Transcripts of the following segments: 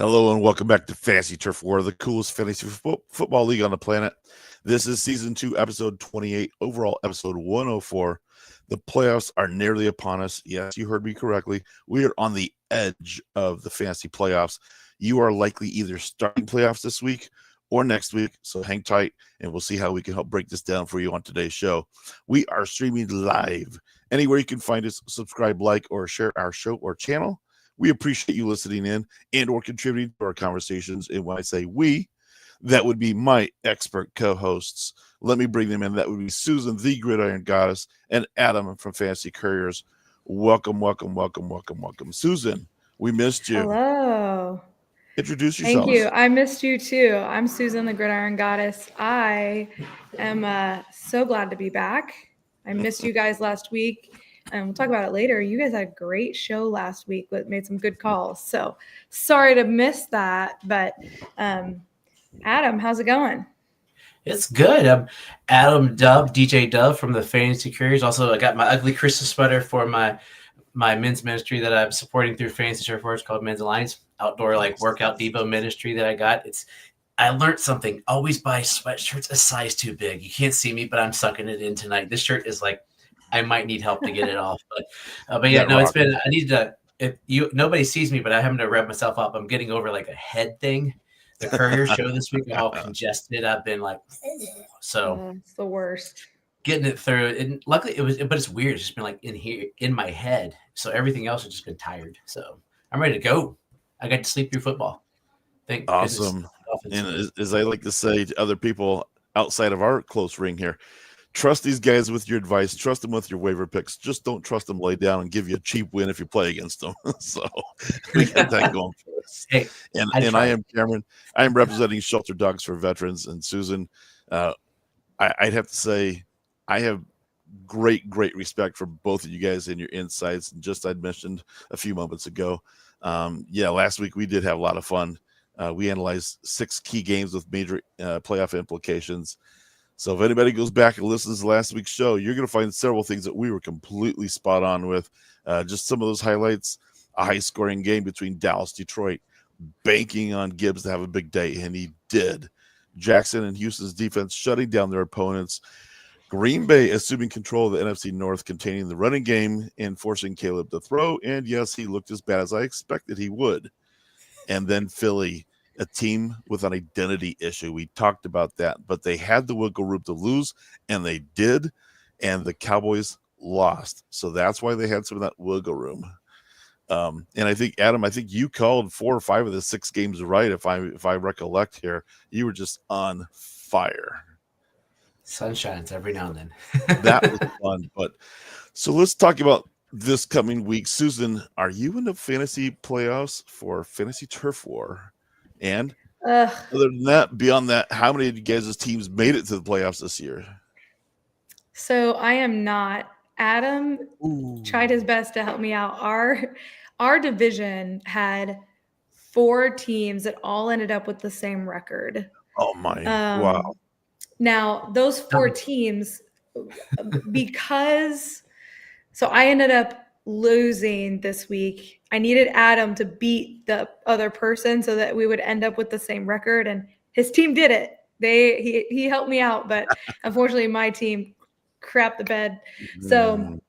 Hello and welcome back to Fantasy Turf War, the coolest fantasy football league on the planet. This is Season 2, Episode 28, overall Episode 104. The playoffs are nearly upon us. Yes, you heard me correctly. We are on the edge of the fantasy playoffs. You are likely either starting playoffs this week or next week, so hang tight, and we'll see how we can help break this down for you on today's show. We are streaming live. Anywhere you can find us, subscribe, like, or share our show or channel. We appreciate you listening in and or contributing to our conversations. And when I say we, that would be my expert co-hosts. Let me bring them in. That would be Susan, the Gridiron Goddess, and Adam from Fantasy Couriers. Welcome, welcome, welcome, welcome, welcome. Susan, we missed you. Hello. Introduce yourself. Thank you. I missed you too. I'm Susan, the Gridiron Goddess. I am so glad to be back. I missed you guys last week. And we'll talk about it later. You guys had a great show last week that made some good calls. So sorry to miss that. But Adam, how's it going? It's good. I'm Adam Dub, DJ Dub from the Fantasy Couriers. Also, I got my ugly Christmas sweater for my men's ministry that I'm supporting through Fantasy Turf War. It's called Men's Alliance, outdoor workout depot ministry that I got. I learned something. Always buy sweatshirts a size too big. You can't see me, but I'm sucking it in tonight. This shirt is I might need help to get it off, but yeah, no, it's been. I need to. Nobody sees me, but I having to rev myself up. I'm getting over a head thing. The Courier show this week, I'm all congested. I've been so. It's the worst. Getting it through, and luckily but it's weird. It's just been in here in my head. So everything else has just been tired. So I'm ready to go. I got to sleep through football. Awesome. And as I like to say to other people outside of our close ring here, trust these guys with your advice. Trust them with your waiver picks. Just don't trust them lay down and give you a cheap win if you play against them. So we got that going for us. Hey, and I am Cameron. I am representing Shelter Dogs for Veterans. And Susan, I'd have to say I have great respect for both of you guys and your insights. And just I'd mentioned a few moments ago. Last week we did have a lot of fun. We analyzed 6 key games with major playoff implications. So if anybody goes back and listens to last week's show, you're going to find several things that we were completely spot on with. Just some of those highlights: a high-scoring game between Dallas, Detroit, banking on Gibbs to have a big day, and he did. Jackson and Houston's defense shutting down their opponents. Green Bay assuming control of the NFC North, containing the running game and forcing Caleb to throw. And yes, he looked as bad as I expected he would. And then Philly, a team with an identity issue. We talked about that, but they had the wiggle room to lose, and they did, and the Cowboys lost. So that's why they had some of that wiggle room. And I think, Adam, you called 4 or 5 of the 6 games right, if I recollect here. You were just on fire. Sun shines every now and then. That was fun. But so let's talk about this coming week. Susan, are you in the fantasy playoffs for Fantasy Turf War? And other than that, beyond that, how many of you guys' teams made it to the playoffs this year? So I am not. Adam tried his best to help me out. Our division had 4 teams that all ended up with the same record. Oh my! Wow. Now those 4 teams, so I ended up losing this week. I needed Adam to beat the other person so that we would end up with the same record, and his team did it. He helped me out, but unfortunately my team crapped the bed. So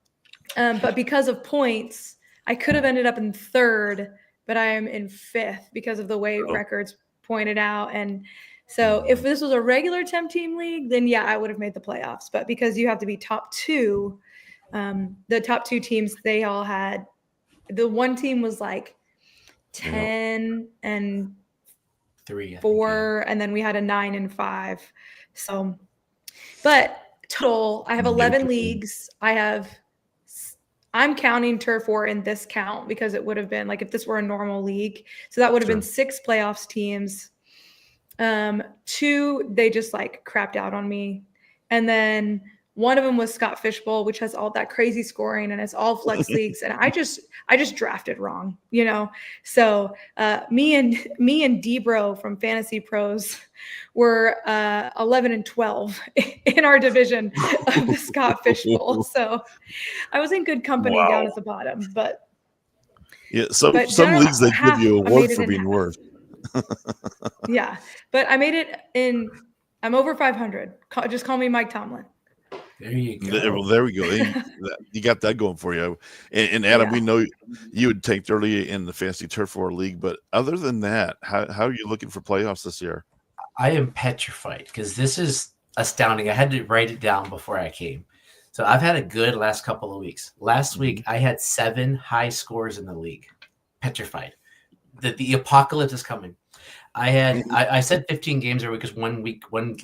but because of points, I could have ended up in 3rd, but I am in 5th because of the way records pointed out. And so if this was a regular 10-team league, then yeah, I would have made the playoffs. But because you have to be top 2, the top 2 teams, they all had, the one team was 10 and 3, 4, and then we had a 9 and 5. So, but total, I have 11 leagues. I'm counting Turf War in this count because it would have been if this were a normal league. So that would have been 6 playoffs teams. 2, they just crapped out on me. And then one of them was Scott Fishbowl, which has all that crazy scoring and it's all flex leagues. And I just drafted wrong, So me and Debro from Fantasy Pros were 11 and 12 in our division of the Scott Fishbowl. So I was in good company down at the bottom. But yeah, some leagues they give you an award for being worse. Yeah, but I made it in. I'm over 500. Just call me Mike Tomlin. There you go. Well, there we go. You got that going for you. And Adam, we know you had tanked early in the Fantasy Turf War League, but other than that, how are you looking for playoffs this year? I am petrified because this is astounding. I had to write it down before I came. So I've had a good last couple of weeks. Last week, I had 7 high scores in the league. Petrified. The apocalypse is coming. I said 15 games every week because one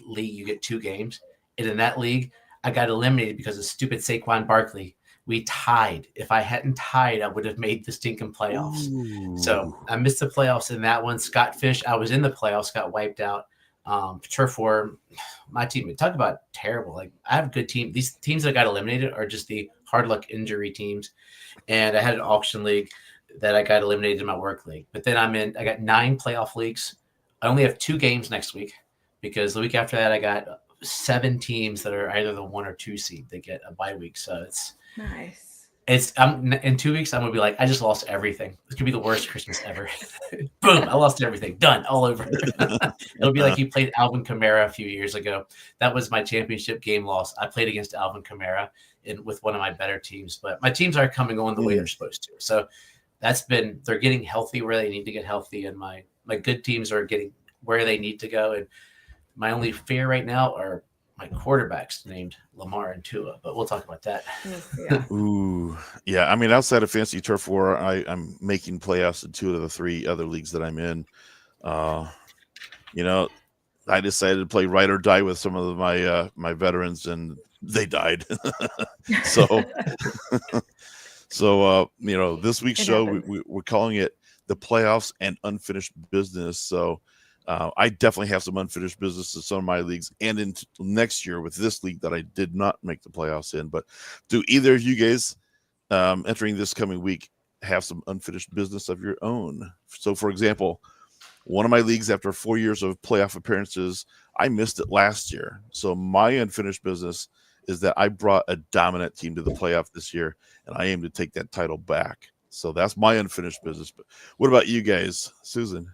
league you get 2 games. And in that league, I got eliminated because of stupid Saquon Barkley. We tied. If I hadn't tied, I would have made the stinking playoffs. Ooh. So I missed the playoffs in that one. Scott Fish, I was in the playoffs, got wiped out. Turf War, my team, talk about terrible. Like, I have a good team. These teams that got eliminated are just the hard luck injury teams. And I had an auction league that I got eliminated in my work league. But then I got 9 playoff leagues. I only have 2 games next week because the week after that I got 7 teams that are either the 1 or 2 seed. They get a bye week. So it's nice. In 2 weeks, I'm going to be like, I just lost everything. It's going to be the worst Christmas ever. Boom. I lost everything. Done. All over. It'll be like you played Alvin Kamara a few years ago. That was my championship game loss. I played against Alvin Kamara with one of my better teams, but my teams aren't coming on the way they're supposed to. So they're getting healthy where they need to get healthy. And my good teams are getting where they need to go. And my only fear right now are my quarterbacks named Lamar and Tua, but we'll talk about that. Yeah. Ooh, yeah. I mean, outside of Fantasy Turf War, I'm making playoffs in 2 of the 3 other leagues that I'm in. I decided to play ride or die with some of my veterans, and they died. So this week's show, we're calling it the playoffs and unfinished business. So I definitely have some unfinished business in some of my leagues and in next year with this league that I did not make the playoffs in. But do either of you guys entering this coming week have some unfinished business of your own? So, for example, one of my leagues, after 4 years of playoff appearances, I missed it last year. So my unfinished business is that I brought a dominant team to the playoff this year, and I aim to take that title back. So that's my unfinished business. But what about you guys, Susan?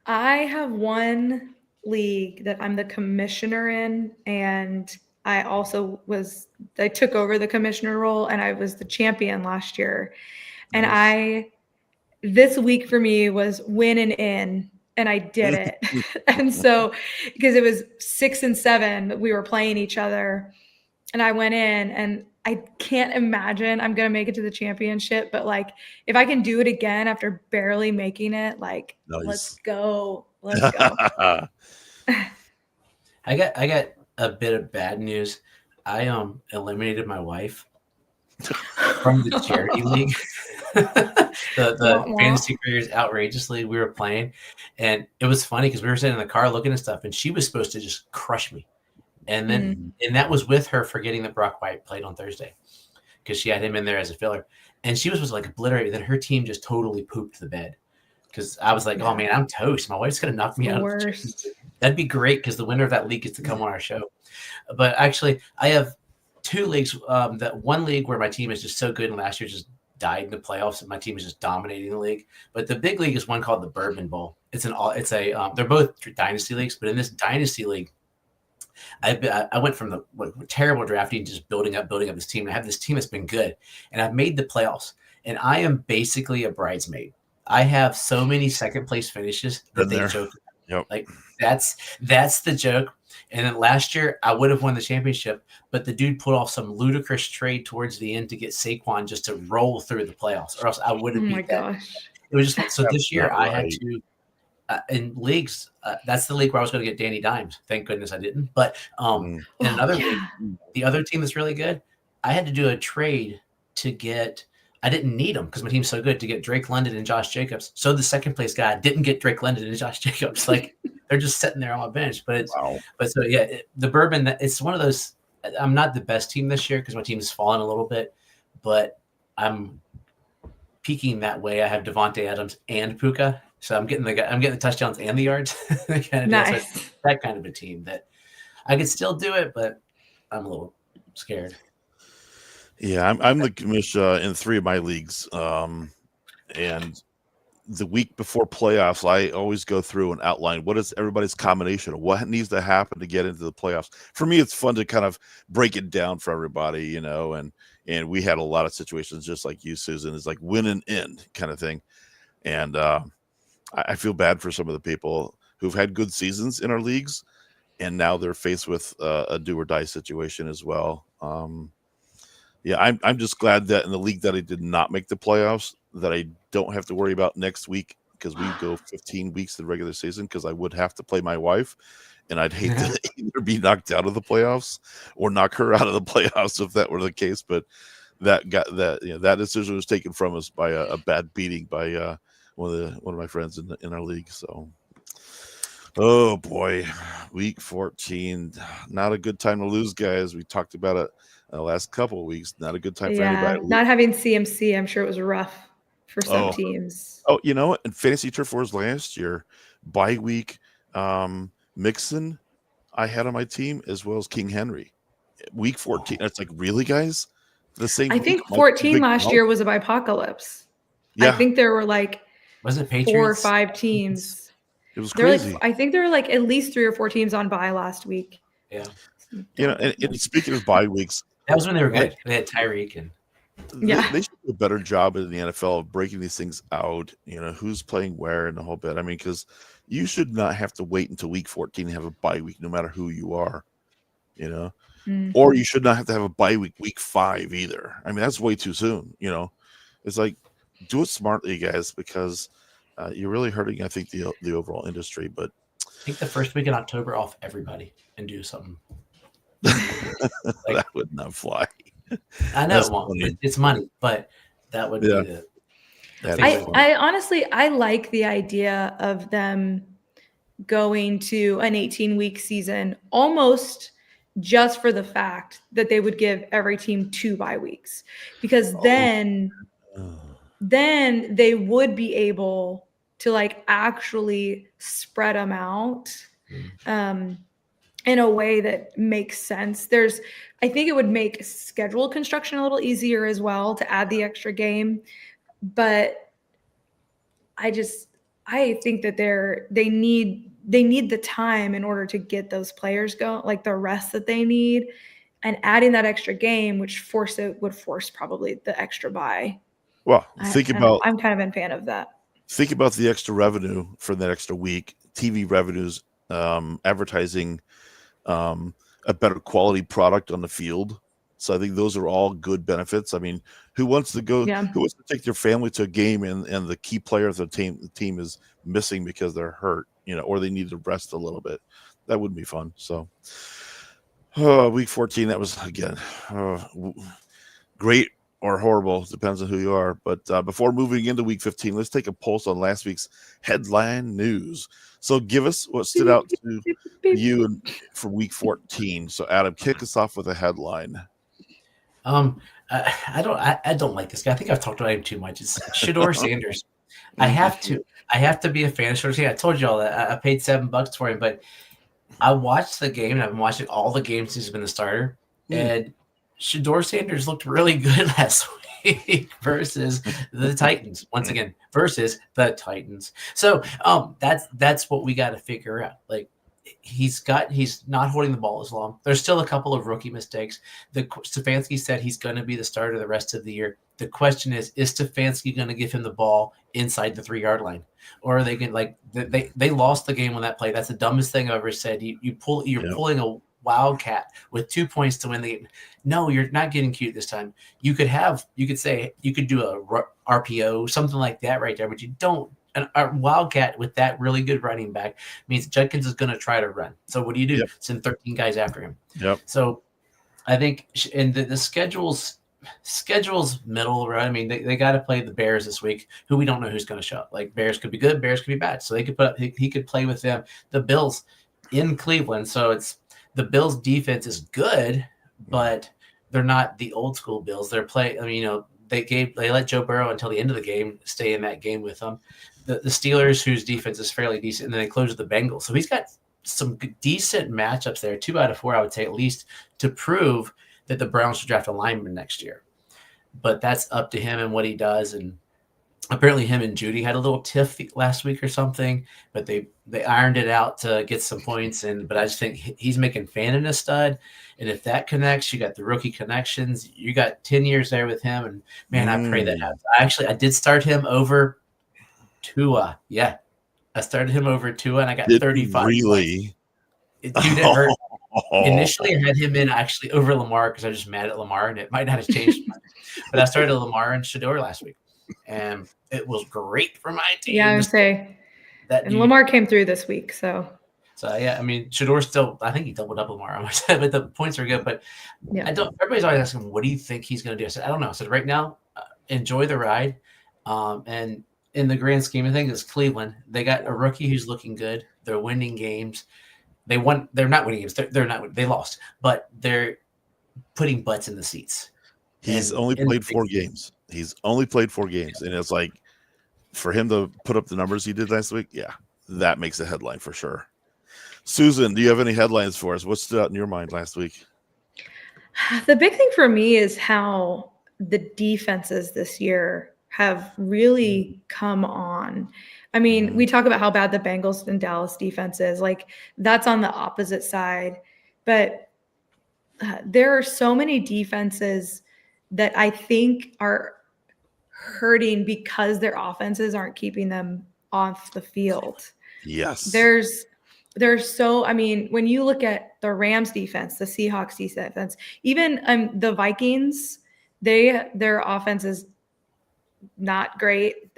I have one league that I'm the commissioner in, and I took over the commissioner role, and I was the champion last year. And this week for me was win and in, and I did it. And so, because it was 6 and 7, we were playing each other, and I went in, and I can't imagine I'm going to make it to the championship, but like, if I can do it again after barely making it, like, nice. Let's go. I got a bit of bad news. I eliminated my wife from the charity league. the Fantasy Couriers Outrageous League we were playing. And it was funny because we were sitting in the car looking at stuff, and she was supposed to just crush me. And then and that was with her forgetting that Brock White played on Thursday because she had him in there as a filler. And she was like obliterated. Then her team just totally pooped the bed because I was like, oh, man, I'm toast. My wife's going to knock me out. That'd be great because the winner of that league gets to come on our show. But actually, I have 2 leagues. That one league where my team is just so good, and last year just died in the playoffs, and my team is just dominating the league. But the big league is one called the Bourbon Bowl. They're both dynasty leagues, but in this dynasty league, I went from the terrible drafting, just building up this team. And I have this team that's been good, and I've made the playoffs, and I am basically a bridesmaid. I have so many second place finishes that they joke. Yep. Like that's the joke. And then last year I would have won the championship, but the dude put off some ludicrous trade towards the end to get Saquon just to roll through the playoffs, or else I would have beat that. Gosh. It was just so this year I had to. In leagues, that's the league where I was going to get Danny Dimes. Thank goodness I didn't. But in another league, the other team that's really good, I had to do a trade to get. I didn't need them because my team's so good to get Drake London and Josh Jacobs. So the second place guy didn't get Drake London and Josh Jacobs. Like they're just sitting there on my bench. But the Bourbon. It's one of those. I'm not the best team this year because my team has fallen a little bit, but I'm peaking that way. I have Devontae Adams and Puka. So I'm getting the touchdowns and the yards. Nice. So that kind of a team that I could still do it, but I'm a little scared. Yeah, I'm the commissioner in 3 of my leagues, and the week before playoffs, I always go through and outline what is everybody's combination, what needs to happen to get into the playoffs. For me, it's fun to kind of break it down for everybody, you know, and we had a lot of situations just like you, Susan, is like win and end kind of thing. And I feel bad for some of the people who've had good seasons in our leagues, and now they're faced with a do or die situation as well. Yeah, I'm just glad that in the league that I did not make the playoffs, that I don't have to worry about next week, because we go 15 weeks the regular season, because I would have to play my wife, and I'd hate to either be knocked out of the playoffs or knock her out of the playoffs if that were the case. But that decision was taken from us by a bad beating by one of my friends in our league. So, oh boy, week 14, not a good time to lose, guys. We talked about it the last couple of weeks. Not a good time for anybody. Not having CMC, I'm sure it was rough for some teams. Oh, you know what? In Fantasy Turf Wars last year, bye week, Mixon, I had on my team, as well as King Henry. Week 14. It's like, really, guys? The same. I think 14 last year was a bipocalypse. Yeah. I think there were like was it Patriots? 4 or 5 teams. It was crazy. I think there were like at least 3 or 4 teams on bye last week. Yeah. You know, and speaking of bye weeks, that was when they were good. They had Tyreek and they should do a better job in the NFL of breaking these things out, you know, who's playing where and the whole bit. I mean, because you should not have to wait until week 14 to have a bye week, no matter who you are, you know, or you should not have to have a bye week 5 either. I mean, that's way too soon, you know. It's like, do it smartly, guys, because you're really hurting, I think, the overall industry. But take the first week in October off everybody and do something. That would not fly. I know it won't. It's money, but that would be the I honestly, I like the idea of them going to an 18-week season almost just for the fact that they would give every team 2 bye weeks, because then they would be able to like actually spread them out in a way that makes sense. I think it would make schedule construction a little easier as well to add the extra game. But I think that they need the time in order to get those players going, like the rest that they need, and adding that extra game, which would force probably the extra bye. Well, I'm kind of a fan of that. Think about the extra revenue for that extra week, TV revenues, advertising, a better quality product on the field. So I think those are all good benefits. I mean, who wants to take their family to a game and the key player of the team is missing because they're hurt, you know, or they need to rest a little bit? That wouldn't be fun. So week 14, that was, again, great or horrible, depends on who you are. But before moving into week 15, let's take a pulse on last week's headline news. So give us what stood out to you for week 14. So Adam, kick us off with a headline. I don't like this guy. I think I've talked about him too much. It's Shedeur Sanders. I have to be a fan of Shedeur. I told you all that. I paid $7 for him, but I watched the game, and I've been watching all the games he's been the starter. And Shedeur Sanders looked really good last week versus the Titans. Once again, versus the Titans. So that's what we got to figure out. Like, he's not holding the ball as long. There's still a couple of rookie mistakes. Stefanski said he's going to be the starter the rest of the year. The question is Stefanski going to give him the ball inside the 3-yard line, or are they going they lost the game on that play? That's the dumbest thing I've ever said. You're pulling a wildcat with 2 points to win the game. No, you're not getting cute this time. You could do a RPO, something like that right there, but you don't. A wildcat with that really good running back means Judkins is going to try to run. So what do you do? Yep. Send 13 guys after him. Yep. So I think the schedule's middle, right? I mean, they got to play the Bears this week, who we don't know who's going to show up. Like, Bears could be good, Bears could be bad. So they could he could play with them. The Bills in Cleveland. So it's the Bills defense is good, but they're not the old school Bills. They let Joe Burrow until the end of the game stay in that game with them. The Steelers, whose defense is fairly decent, and then they close with the Bengals. So he's got some decent matchups there, 2 out of 4, I would say, at least, to prove that the Browns should draft a lineman next year. But that's up to him and what he does. And apparently him and Judy had a little tiff last week or something, but they ironed it out to get some points. But I just think he's making Fannin a stud. And if that connects, you got the rookie connections. You got 10 years there with him. And man, I pray that happens. I did start him over Tua. Yeah. I started him over Tua and I got 35. Really? Dude, it hurt. Initially, I had him in actually over Lamar because I was just mad at Lamar and it might not have changed. But I started Lamar and Shedeur last week. And it was great for my team. Yeah, I would say. And Lamar came through this week, so yeah, I mean, Shedeur still, I think he doubled up Lamar, but the points are good. But yeah, everybody's always asking, what do you think he's going to do? I said, I don't know. I said, right now, enjoy the ride. And in the grand scheme of things, it's Cleveland. They got a rookie who's looking good. They're winning games. They're not winning games. They lost, but they're putting butts in the seats. He's only played 4 games. He's only played 4 games. And it's like, for him to put up the numbers he did last week, yeah, that makes a headline for sure. Susan, do you have any headlines for us? What stood out in your mind last week? The big thing for me is how the defenses this year have really come on. I mean, we talk about how bad the Bengals and Dallas defense is. Like, that's on the opposite side. But there are so many defenses that I think are hurting because their offenses aren't keeping them off the field. Yes. There's so, I mean, when you look at the Rams defense, the Seahawks defense, even the Vikings, their offense is not great.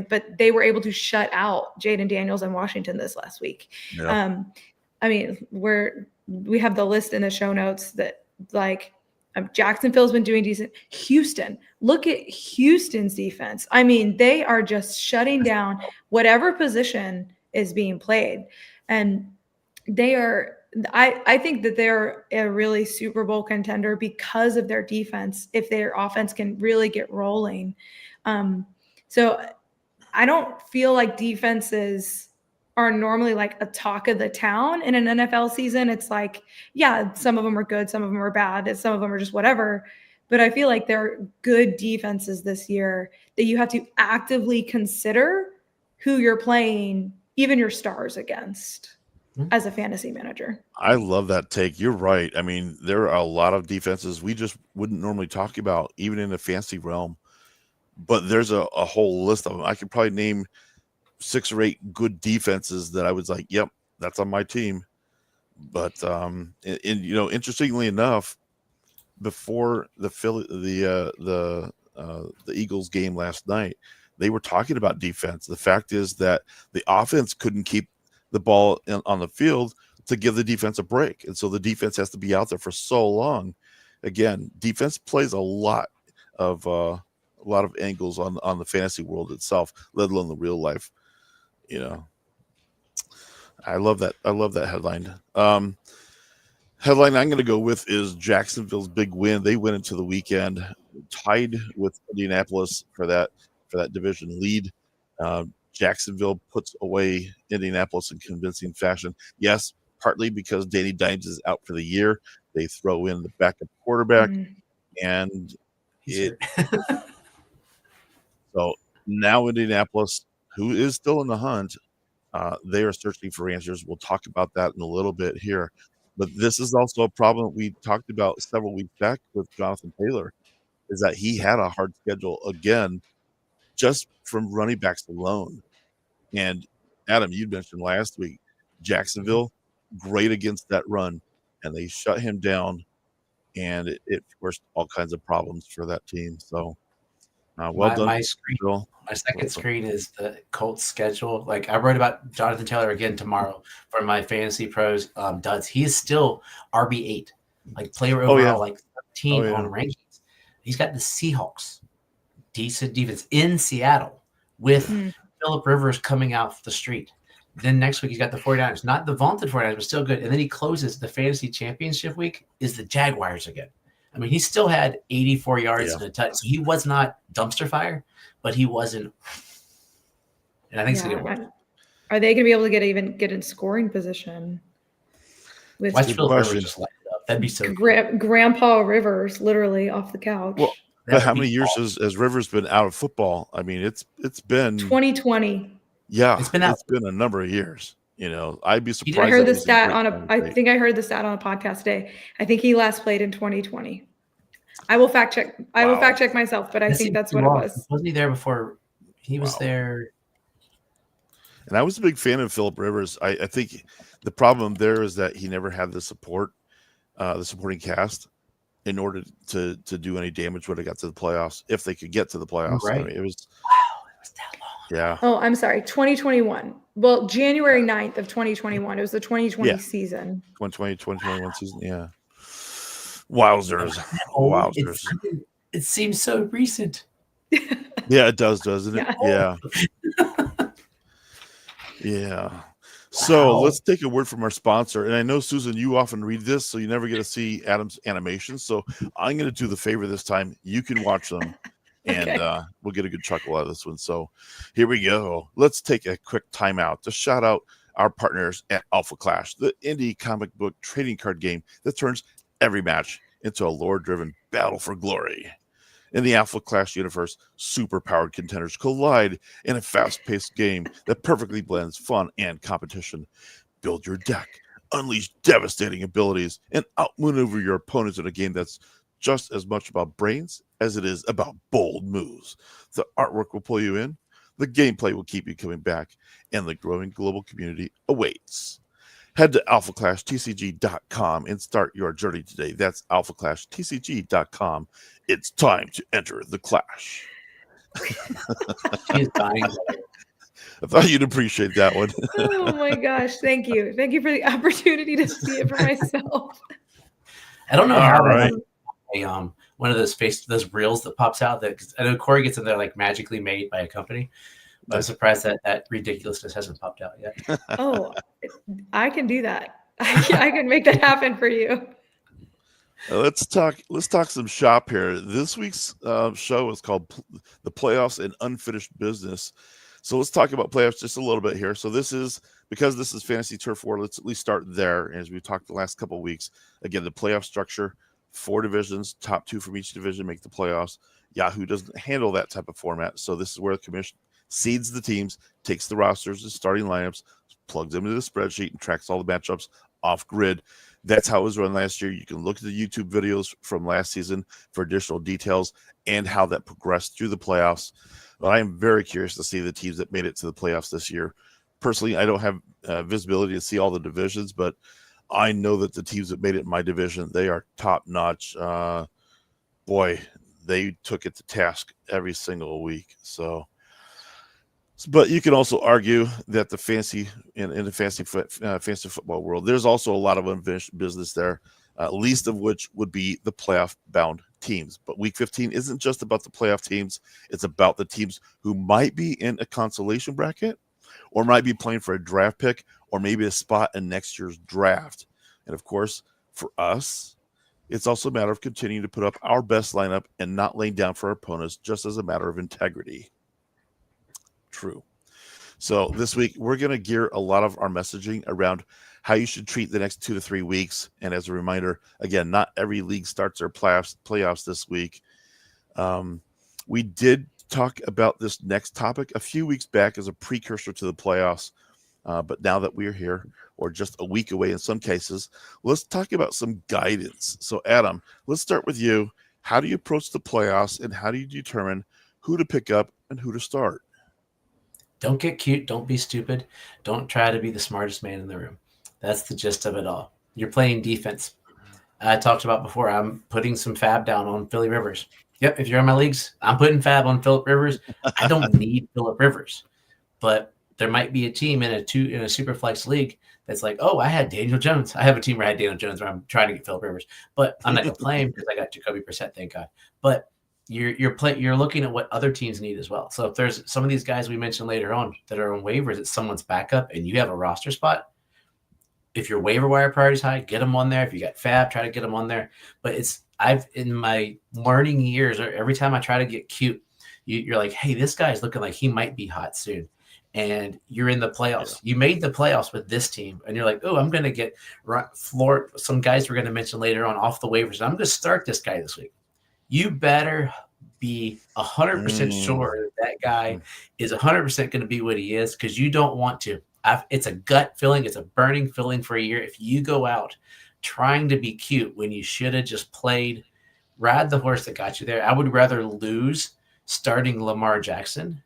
But they were able to shut out Jaden Daniels and Washington this last week. Yeah. I mean, we have the list in the show notes that like Jacksonville's been doing decent. Houston, look at Houston's defense. I mean, they are just shutting down whatever position is being played. And they are, I think that they're a really Super Bowl contender because of their defense, if their offense can really get rolling. So I don't feel like defenses are normally like a talk of the town in an NFL season. It's like, yeah, some of them are good, some of them are bad, and some of them are just whatever. But I feel like there are good defenses this year that you have to actively consider who you're playing, even your stars, against as a fantasy manager. I love that take. You're right. I mean, there are a lot of defenses we just wouldn't normally talk about, even in the fantasy realm. But there's a whole list of them. I could probably name 6 or 8 good defenses that I was like, yep, that's on my team. But interestingly enough, before the Eagles game last night, they were talking about defense. The fact is that the offense couldn't keep the ball on the field to give the defense a break, and so the defense has to be out there for so long. Again, defense plays a lot of angles on the fantasy world itself, let alone the real life. I love that. I love that headline. Headline I'm going to go with is Jacksonville's big win. They went into the weekend tied with Indianapolis for that division lead. Jacksonville puts away Indianapolis in convincing fashion. Yes, partly because Danny Dimes is out for the year. They throw in the backup quarterback, and so now Indianapolis, who is still in the hunt, they are searching for answers. We'll talk about that in a little bit here. But this is also a problem we talked about several weeks back with Jonathan Taylor, is that he had a hard schedule again, just from running backs alone. And Adam, you mentioned last week, Jacksonville, great against that run, and they shut him down, and it forced all kinds of problems for that team. So, well done. My second screen is the Colts schedule. Like, I wrote about Jonathan Taylor again tomorrow for my Fantasy Pros duds. He is still RB8, like player overall, like 13 on rankings. He's got the Seahawks, decent defense in Seattle with Phillip Rivers coming out the street. Then next week he's got the 49ers, not the vaunted 49ers, but still good. And then he closes the fantasy championship week is the Jaguars again. I mean, he still had 84 yards and a touch. So he was not dumpster fire, but he wasn't. And I think it's going to get worse. Are they going to be able to get in scoring position? Watch Phillip Rivers just light it up. That'd be so Grandpa Rivers, literally off the couch. Well, But how many years has Rivers been out of football? I mean, it's been 2020. Yeah, it's been a number of years. I'd be surprised. I heard the stat I think I heard the stat on a podcast today. I think he last played in 2020. I will fact check. I will fact check myself, but I think that's what it was. Wasn't he there before? He was there. And I was a big fan of Philip Rivers. I think the problem there is that he never had the support, the supporting cast, in order to do any damage when it got to the playoffs, if they could get to the playoffs. Right. I mean, it was that long. Yeah. Oh, I'm sorry. 2021. Well, January 9th of 2021. It was the 2020 season. 2021 season. Yeah. Wowzers. Wowzers. It seems so recent. Yeah, it does, doesn't it? Yeah. Yeah. So let's take a word from our sponsor. And I know, Susan, you often read this, so you never get to see Adam's animations. So I'm going to do the favor this time. You can watch them, and we'll get a good chuckle out of this one. So here we go. Let's take a quick timeout to shout out our partners at Alpha Clash, the indie comic book trading card game that turns every match into a lore-driven battle for glory. In the Alpha Clash universe, super-powered contenders collide in a fast-paced game that perfectly blends fun and competition. Build your deck, unleash devastating abilities, and outmaneuver your opponents in a game that's just as much about brains as it is about bold moves. The artwork will pull you in, the gameplay will keep you coming back, and the growing global community awaits. Head to alphaclashtcg.com and start your journey today. That's alphaclashtcg.com. It's time to enter the clash. She's dying. I thought you'd appreciate that one. Oh my gosh. Thank you. Thank you for the opportunity to see it for myself. I don't know how right. One of those reels that pops out that I know Corey gets in there like magically made by a company. But I'm surprised that ridiculousness hasn't popped out yet. Oh, I can do that. I can make that happen for you. Let's talk some shop here. This week's show is called The Playoffs and Unfinished Business. So let's talk about playoffs just a little bit here. So because this is Fantasy Turf War, let's at least start there. As we talked the last couple of weeks, again, the playoff structure, 4 divisions, top 2 from each division make the playoffs. Yahoo doesn't handle that type of format. So this is where the commission seeds the teams, takes the rosters and starting lineups, plugs them into the spreadsheet, and tracks all the matchups off grid. That's how it was run last year. You can look at the YouTube videos from last season for additional details and how that progressed through the playoffs. But I am very curious to see the teams that made it to the playoffs this year. Personally, I don't have visibility to see all the divisions, but I know that the teams that made it in my division, they are top notch. Boy, they took it to task every single week. But you can also argue that the fantasy fantasy football world, there's also a lot of unfinished business there, least of which would be the playoff-bound teams. But Week 15 isn't just about the playoff teams. It's about the teams who might be in a consolation bracket or might be playing for a draft pick or maybe a spot in next year's draft. And, of course, for us, it's also a matter of continuing to put up our best lineup and not laying down for our opponents just as a matter of integrity. True. So this week, we're going to gear a lot of our messaging around how you should treat the next 2 to 3 weeks. And as a reminder, again, not every league starts their playoffs this week. We did talk about this next topic a few weeks back as a precursor to the playoffs. But now that we're here, or just a week away in some cases, let's talk about some guidance. So Adam, let's start with you. How do you approach the playoffs, and how do you determine who to pick up and who to start? Don't get cute. Don't be stupid. Don't try to be the smartest man in the room. That's the gist of it all. You're playing defense. I talked about before, I'm putting some fab down on Philly Rivers. Yep, if you're in my leagues, I'm putting fab on Philip Rivers. I don't need Philip Rivers. But there might be a team in a super flex league that's like, oh, I had Daniel Jones. I have a team where I had Daniel Jones where I'm trying to get Philip Rivers. But I'm not going to play him because I got Jacoby Brissett, thank God. But you're looking at what other teams need as well. So if there's some of these guys we mentioned later on that are on waivers, it's someone's backup and you have a roster spot. If your waiver wire priority is high, get them on there. If you got fab, try to get them on there. But I've in my learning years, or every time I try to get cute, you're like, hey, this guy's looking like he might be hot soon. And you're in the playoffs. Yeah. You made the playoffs with this team, and you're like, oh, I'm going to get some guys we're going to mention later on off the waivers. I'm going to start this guy this week. You better be 100% sure that guy is 100% going to be what he is, because you don't want to. It's a gut feeling. It's a burning feeling for a year. If you go out trying to be cute when you should have just played, ride the horse that got you there. I would rather lose starting Lamar Jackson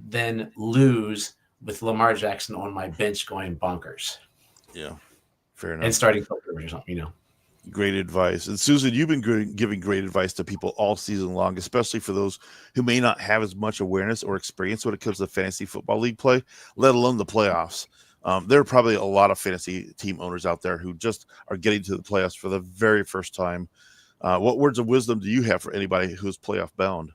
than lose with Lamar Jackson on my bench going bonkers. Yeah, fair enough. And starting or something, Great advice. And Susan, you've been giving great advice to people all season long, especially for those who may not have as much awareness or experience when it comes to fantasy football league play, let alone the playoffs. There are probably a lot of fantasy team owners out there who just are getting to the playoffs for the very first time. What words of wisdom do you have for anybody who's playoff bound?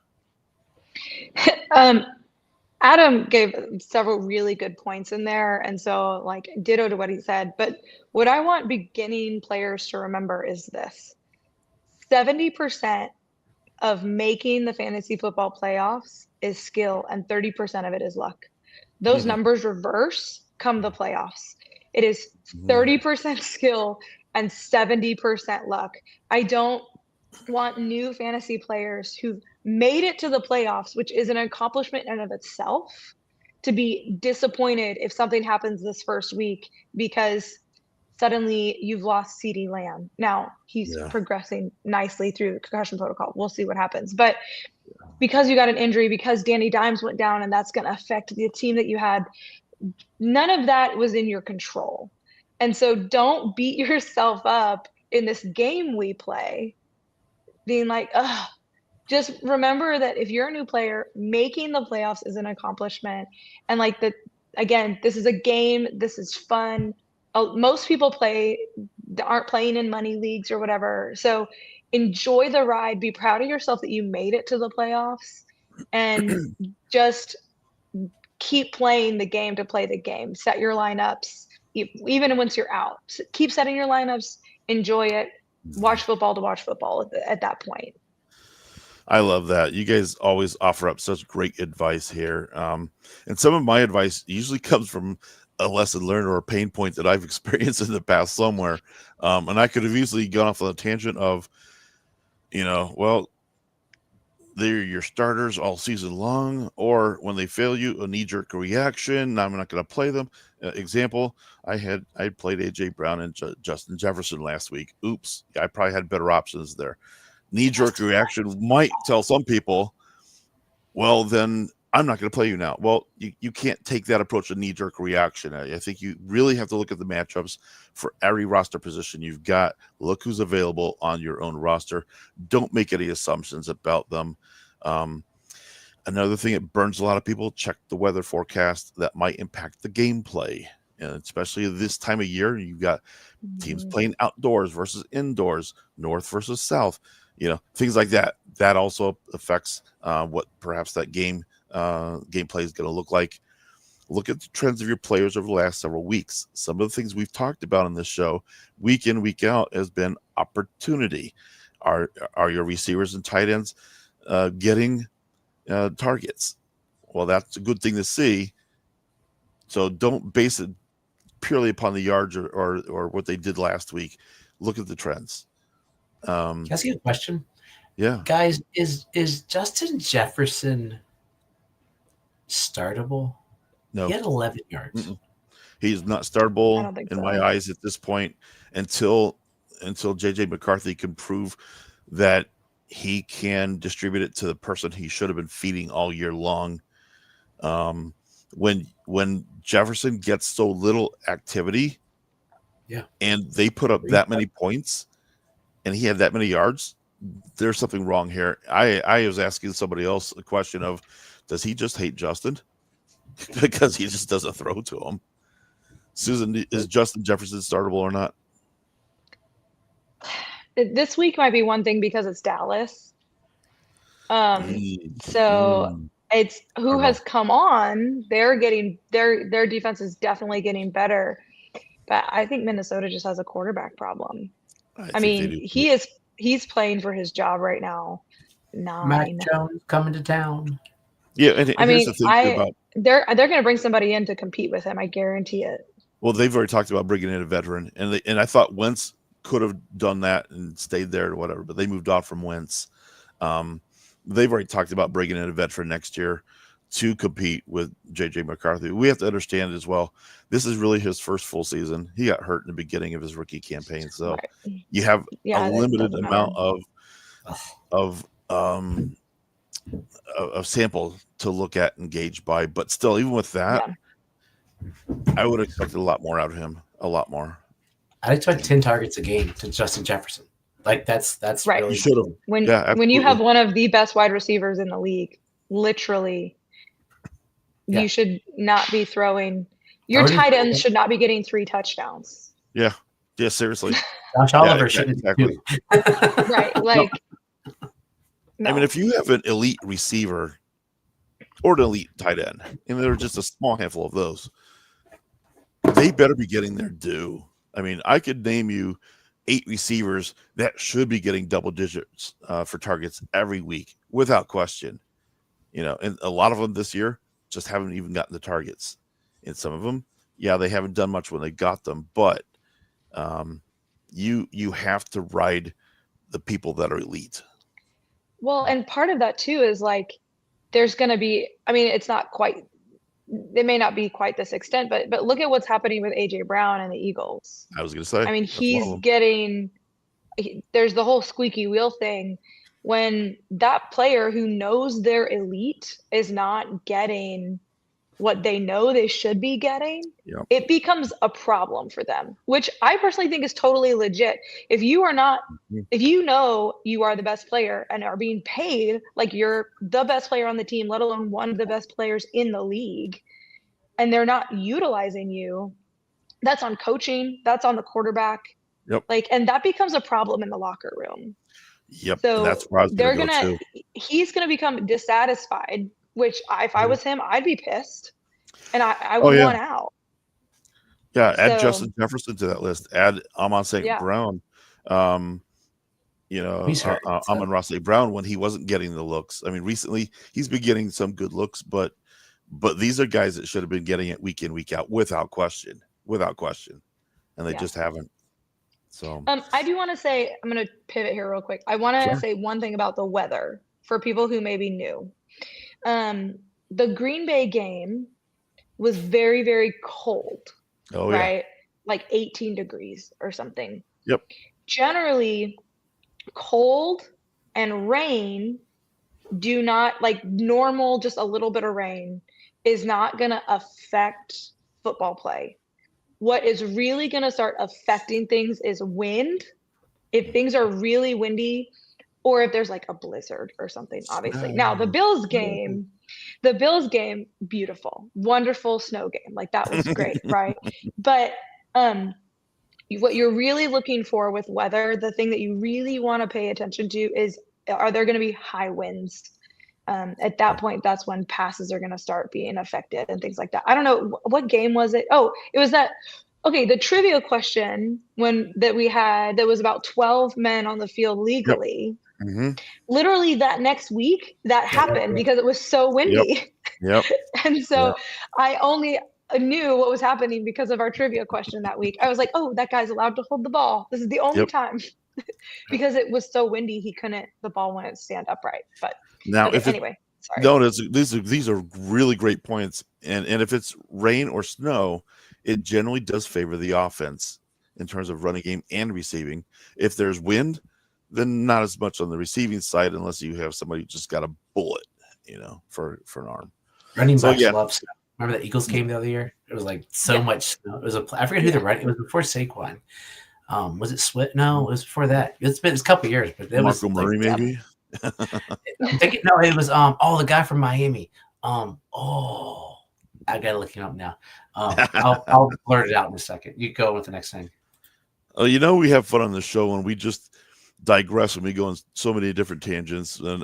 Adam gave several really good points in there. And so like ditto to what he said. But what I want beginning players to remember is this: 70% of making the fantasy football playoffs is skill, and 30% of it is luck. Those numbers reverse come the playoffs. It is 30% skill and 70% luck. I don't want new fantasy players who've made it to the playoffs, which is an accomplishment in and of itself, to be disappointed if something happens this first week because suddenly you've lost CeeDee Lamb. Now he's progressing nicely through the concussion protocol. We'll see what happens. But because you got an injury, because Danny Dimes went down, and that's going to affect the team that you had, none of that was in your control. And so don't beat yourself up in this game we play being like, ugh. Just remember that if you're a new player, making the playoffs is an accomplishment. And like again, this is a game. This is fun. Most people aren't playing in money leagues or whatever. So enjoy the ride. Be proud of yourself that you made it to the playoffs, and just keep playing the game to play the game. Set your lineups, even once you're out. Keep setting your lineups. Enjoy it. Watch football to watch football at that point. I love that. You guys always offer up such great advice here. And some of my advice usually comes from a lesson learned or a pain point that I've experienced in the past somewhere. And I could have easily gone off on a tangent of, well, they're your starters all season long, or when they fail you, a knee-jerk reaction. Now I'm not going to play them. Example, I played AJ Brown and Justin Jefferson last week. Oops, I probably had better options there. Knee-jerk reaction might tell some people, well, then I'm not going to play you now. Well, you can't take that approach of knee-jerk reaction. I think you really have to look at the matchups for every roster position you've got. Look who's available on your own roster. Don't make any assumptions about them. Another thing that burns a lot of people, check the weather forecast. That might impact the gameplay. And especially this time of year, you've got teams playing outdoors versus indoors, north versus south. Things like that. That also affects what perhaps that gameplay is going to look like. Look at the trends of your players over the last several weeks. Some of the things we've talked about on this show, week in, week out, has been opportunity. Are your receivers and tight ends getting targets? Well, that's a good thing to see. So don't base it purely upon the yards or what they did last week. Look at the trends. Can I ask you a question? Yeah. Guys, is Justin Jefferson startable? No. He had 11 yards. He's not startable in my eyes at this point until JJ McCarthy can prove that he can distribute it to the person he should have been feeding all year long. When Jefferson gets so little activity, and they put up that many points, and he had that many yards, there's something wrong here. I was asking somebody else a question of, does he just hate Justin? Because he just doesn't throw to him. Susan, is Justin Jefferson startable or not? This week might be one thing because it's Dallas. So it's who has come on. They're getting their defense is definitely getting better. But I think Minnesota just has a quarterback problem. I mean, he's playing for his job right now. Mac Jones coming to town. Yeah, and here's the thing they're going to bring somebody in to compete with him. I guarantee it. Well, they've already talked about bringing in a veteran, and I thought Wentz could have done that and stayed there or whatever, but they moved off from Wentz. They've already talked about bringing in a veteran next year to compete with JJ McCarthy. We have to understand as well, this is really his first full season. He got hurt in the beginning of his rookie campaign. So you have a limited amount of sample to look at and gauge by. But still, even with that, I would expect a lot more out of him. A lot more. I'd expect 10 targets a game to Justin Jefferson. Like that's right. Really you should have. When you have one of the best wide receivers in the league, literally, you should not be throwing. Your tight ends should not be getting 3 touchdowns. Yeah. Yeah. Seriously. Josh Oliver should exactly. Right. Like. No. I mean, if you have an elite receiver or an elite tight end, and there are just a small handful of those, they better be getting their due. I mean, I could name you 8 receivers that should be getting double digits for targets every week without question. And a lot of them this year just haven't even gotten the targets. And some of them, they haven't done much when they got them, but you have to ride the people that are elite. Well, and part of that too is like there's going to be, I mean, it may not be quite this extent, but look at what's happening with AJ Brown and the Eagles. I was going to say. I mean, there's the whole squeaky wheel thing. When that player who knows they're elite is not getting what they know they should be getting, it becomes a problem for them, which I personally think is totally legit. If you know you are the best player and are being paid like you're the best player on the team, let alone one of the best players in the league, and they're not utilizing you, that's on coaching, that's on the quarterback. And that becomes a problem in the locker room. So and that's where he's gonna become dissatisfied. Which if I was him, I'd be pissed, and I would want out. Yeah, add Justin Jefferson to that list. Add Amon St. Brown. Amon-Ra St. Brown when he wasn't getting the looks. I mean, recently he's been getting some good looks, but these are guys that should have been getting it week in, week out, without question, and they just haven't. So I do want to say, I'm going to pivot here real quick. I want to say one thing about the weather for people who may be new. The Green Bay game was very, very cold, right? Like 18 degrees or something. Yep. Generally, cold and rain do not, like normal, just a little bit of rain is not going to affect football play. What is really going to start affecting things is wind. If things are really windy, or if there's like a blizzard or something, obviously. Now the Bills game, beautiful, wonderful snow game. Like that was great, right? But what you're really looking for with weather, the thing that you really want to pay attention to is, are there going to be high winds? At that point, that's when passes are going to start being affected and things like that. I don't know, what game was it? Oh, it was that. Okay, the trivia question that we had, there was about 12 men on the field legally. Yep. Mm-hmm. Literally that next week that happened because it was so windy. Yep. And so I only knew what was happening because of our trivia question that week. I was like, oh, that guy's allowed to hold the ball. This is the only time. Because it was so windy, the ball wouldn't stand upright. But now, anyway, sorry. No, these are really great points. And if it's rain or snow, it generally does favor the offense in terms of running game and receiving. If there's wind, then not as much on the receiving side, unless you have somebody who just got a bullet, for an arm. Running backs love snow. Remember the Eagles game the other year? It was like so much snow. It was I forget who the running. It was before Saquon. Was it Swift? No, it was before that. It's a couple years, but it was Marco Murray, maybe. No, it was the guy from Miami. I gotta look him up now. I'll blurt it out in a second. You go with the next thing. We have fun on the show when we just digress and we go on so many different tangents, and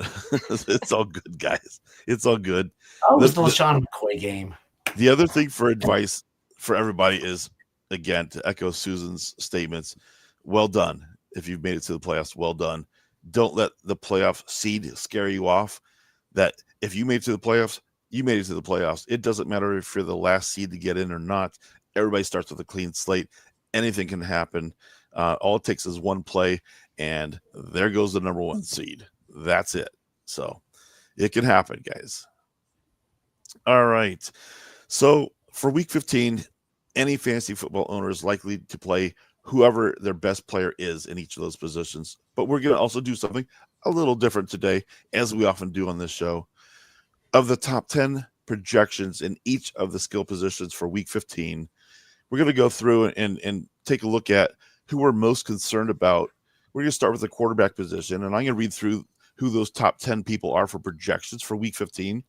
it's all good, guys. It's all good. Oh, it was the LaShawn McCoy game. The other thing for advice for everybody is, again, to echo Susan's statements, well done. If you've made it to the playoffs, well done. Don't let the playoff seed scare you off. That if you made it to the playoffs, you made it to the playoffs. It doesn't matter if you're the last seed to get in or not. Everybody starts with a clean slate. Anything can happen. All it takes is one play, and there goes the number one seed. That's it. So it can happen, guys. All right. So for week 15, any fantasy football owner is likely to play whoever their best player is in each of those positions. But we're going to also do something a little different today, as we often do on this show. Of the top 10 projections in each of the skill positions for week 15, we're going to go through and take a look at who we're most concerned about. We're going to start with the quarterback position, and I'm going to read through who those top 10 people are for projections for week 15.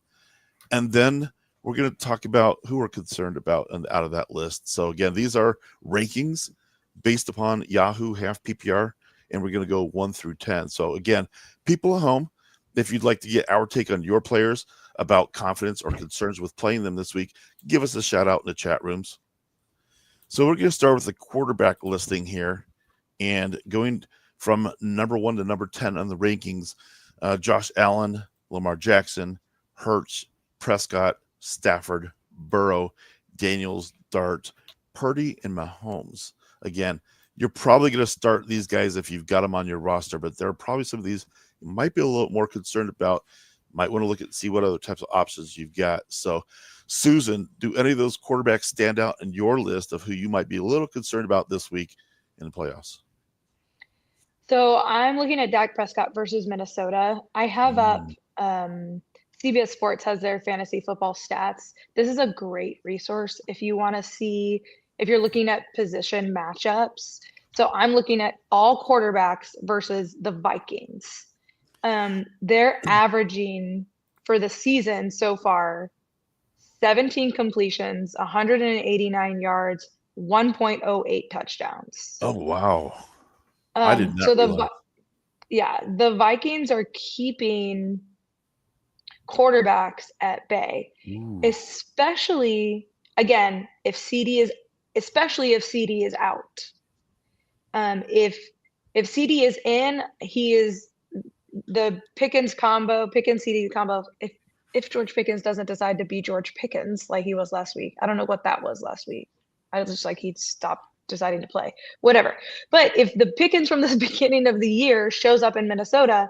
And then we're going to talk about who we're concerned about out of that list. So again, these are rankings based upon Yahoo half PPR, and we're going to go 1 through 10. So again, people at home, if you'd like to get our take on your players about confidence or concerns with playing them this week, give us a shout out in the chat rooms. So we're going to start with the quarterback listing here, and going from number 1 to number 10 on the rankings, Josh Allen, Lamar Jackson, Hurts, Prescott, Stafford, Burrow, Daniels, Dart, Purdy, and Mahomes. Again, you're probably going to start these guys if you've got them on your roster, but there are probably some of these you might be a little more concerned about. Might want to look at see what other types of options you've got. So, Susan, do any of those quarterbacks stand out in your list of who you might be a little concerned about this week in the playoffs? So I'm looking at Dak Prescott versus Minnesota. I have up CBS Sports has their fantasy football stats. This is a great resource if you want to see, if you're looking at position matchups. So I'm looking at all quarterbacks versus the Vikings. They're averaging for the season so far 17 completions, 189 yards, 1.08 touchdowns. Oh, wow. I did not realize. The Vikings are keeping quarterbacks at bay. Ooh. Especially if CD is out. If CD is in, he is the Pickens CD combo. If George Pickens doesn't decide to be George Pickens like he was last week, I don't know what that was last week. I was just like, he'd stopped deciding to play, whatever. But if the Pickens from the beginning of the year shows up in Minnesota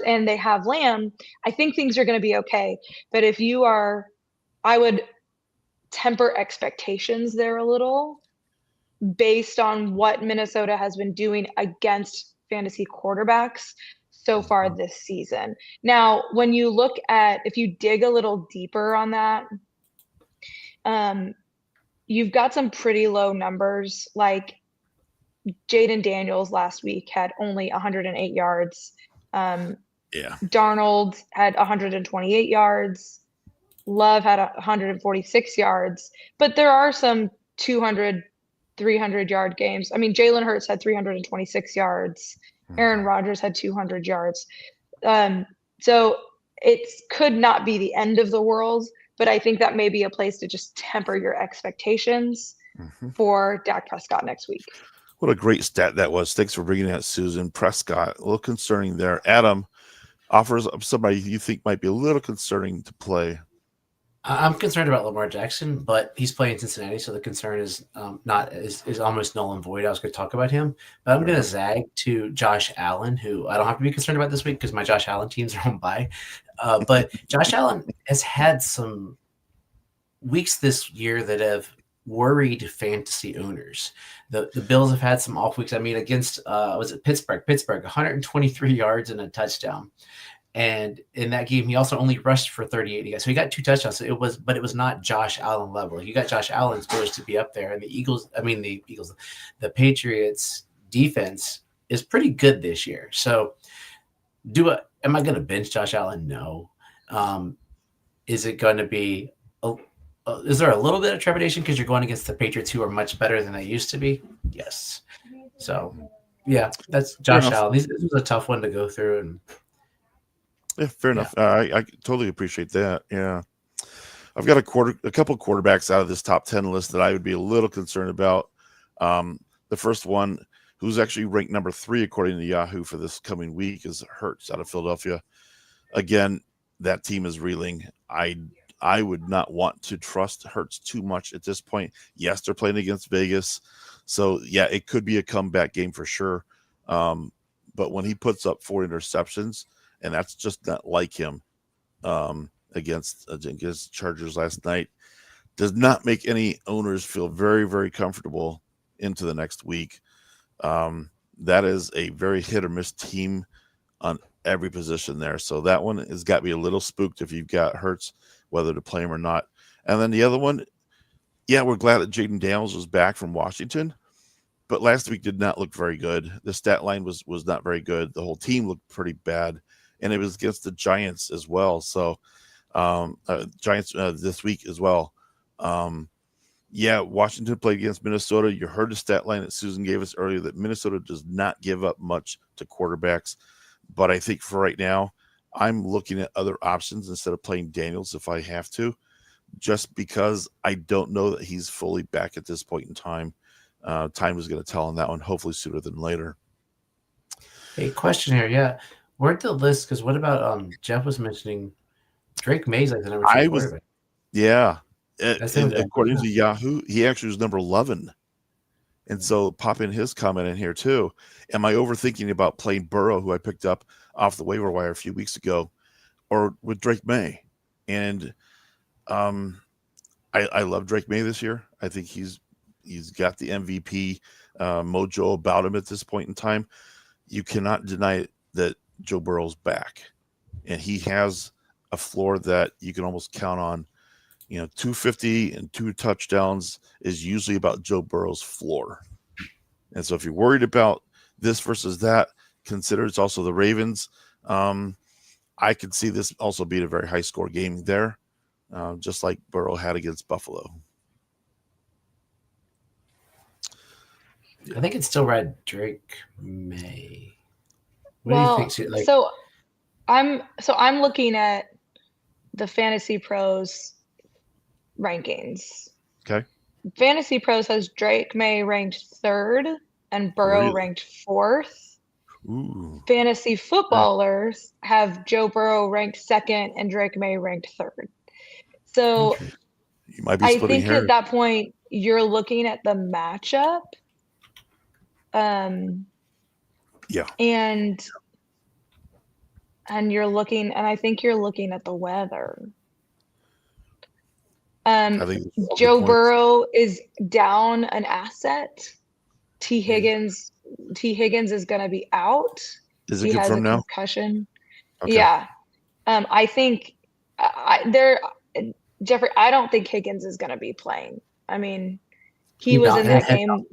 and they have Lamb, I think things are going to be okay. But if you are, I would temper expectations there a little based on what Minnesota has been doing against fantasy quarterbacks so far this season. Now, when you look at, if you dig a little deeper on that, you've got some pretty low numbers. Like Jaden Daniels last week had only 108 yards. Darnold had 128 yards. Love had 146 yards. But there are some 200, 300-yard games. I mean, Jalen Hurts had 326 yards. Aaron Rodgers had 200 yards. So it could not be the end of the world, but I think that may be a place to just temper your expectations for Dak Prescott next week. What a great stat that was. Thanks for bringing that, Susan. Prescott, a little concerning there. Adam offers up somebody you think might be a little concerning to play. I'm concerned about Lamar Jackson, but he's playing Cincinnati, so the concern is is almost null and void. I was going to talk about him, but I'm going to zag to Josh Allen, who I don't have to be concerned about this week because my Josh Allen teams are on bye. But Josh Allen has had some weeks this year that have worried fantasy owners. The Bills have had some off weeks. I mean, against was it Pittsburgh, 123 yards and a touchdown. And in that game, he also only rushed for 38 guys. So he got 2 touchdowns. So it was not Josh Allen level. You got Josh Allen's supposed to be up there. And the Patriots defense is pretty good this year. So am I going to bench Josh Allen? No. Is it going to be, is there a little bit of trepidation because you're going against the Patriots who are much better than they used to be? Yes. So yeah, that's Josh Allen. This was a tough one to go through. And yeah, fair enough. I totally appreciate that. Yeah. I've got a couple quarterbacks out of this top 10 list that I would be a little concerned about. The first one, who's actually ranked number 3 according to Yahoo for this coming week, is Hurts out of Philadelphia. Again, that team is reeling. I would not want to trust Hurts too much at this point. Yes, they're playing against Vegas. So, yeah, it could be a comeback game for sure. But when he puts up 4 interceptions and that's just not like him. Against Chargers last night does not make any owners feel very, very comfortable into the next week. That is a very hit or miss team on every position there. So that one has got me a little spooked if you've got Hurts, whether to play him or not. And then the other one, yeah, we're glad that Jaden Daniels was back from Washington, but last week did not look very good. The stat line was not very good. The whole team looked pretty bad, and it was against the Giants as well. So Giants this week as well. Yeah, Washington played against Minnesota. You heard the stat line that Susan gave us earlier that Minnesota does not give up much to quarterbacks. But I think for right now, I'm looking at other options instead of playing Daniels if I have to, just because I don't know that he's fully back at this point in time. Time is going to tell on that one, hopefully sooner than later. Hey, question here. Yeah. Where'd the list? Because what about Jeff was mentioning Drake May's like the number 2 quarterback. Yeah. According to Yahoo, he actually was number 11. And so pop in his comment in here too. Am I overthinking about playing Burrow, who I picked up off the waiver wire a few weeks ago, or with Drake May? And I love Drake May this year. I think he's got the MVP mojo about him at this point in time. You cannot deny that Joe Burrow's back, and he has a floor that you can almost count on. 250 and 2 touchdowns is usually about Joe Burrow's floor. And so if you're worried about this versus that, consider it's also the Ravens. I could see this also being a very high score game there, just like Burrow had against Buffalo. I think it's still read Drake May. What do you think? So I'm looking at the Fantasy Pros rankings. Okay. Fantasy Pros has Drake May ranked 3rd and Burrow ranked 4th. Ooh. Fantasy Footballers have Joe Burrow ranked 2nd and Drake May ranked 3rd. So you might be I think at that point you're looking at the matchup. Yeah. And you're looking, and I think you're looking at the weather. Joe Burrow is down an asset. T. Higgins is going to be out. Is it confirmed now? Concussion. Okay. Yeah. I think Jeffrey, I don't think Higgins is going to be playing. I mean, he was in that game.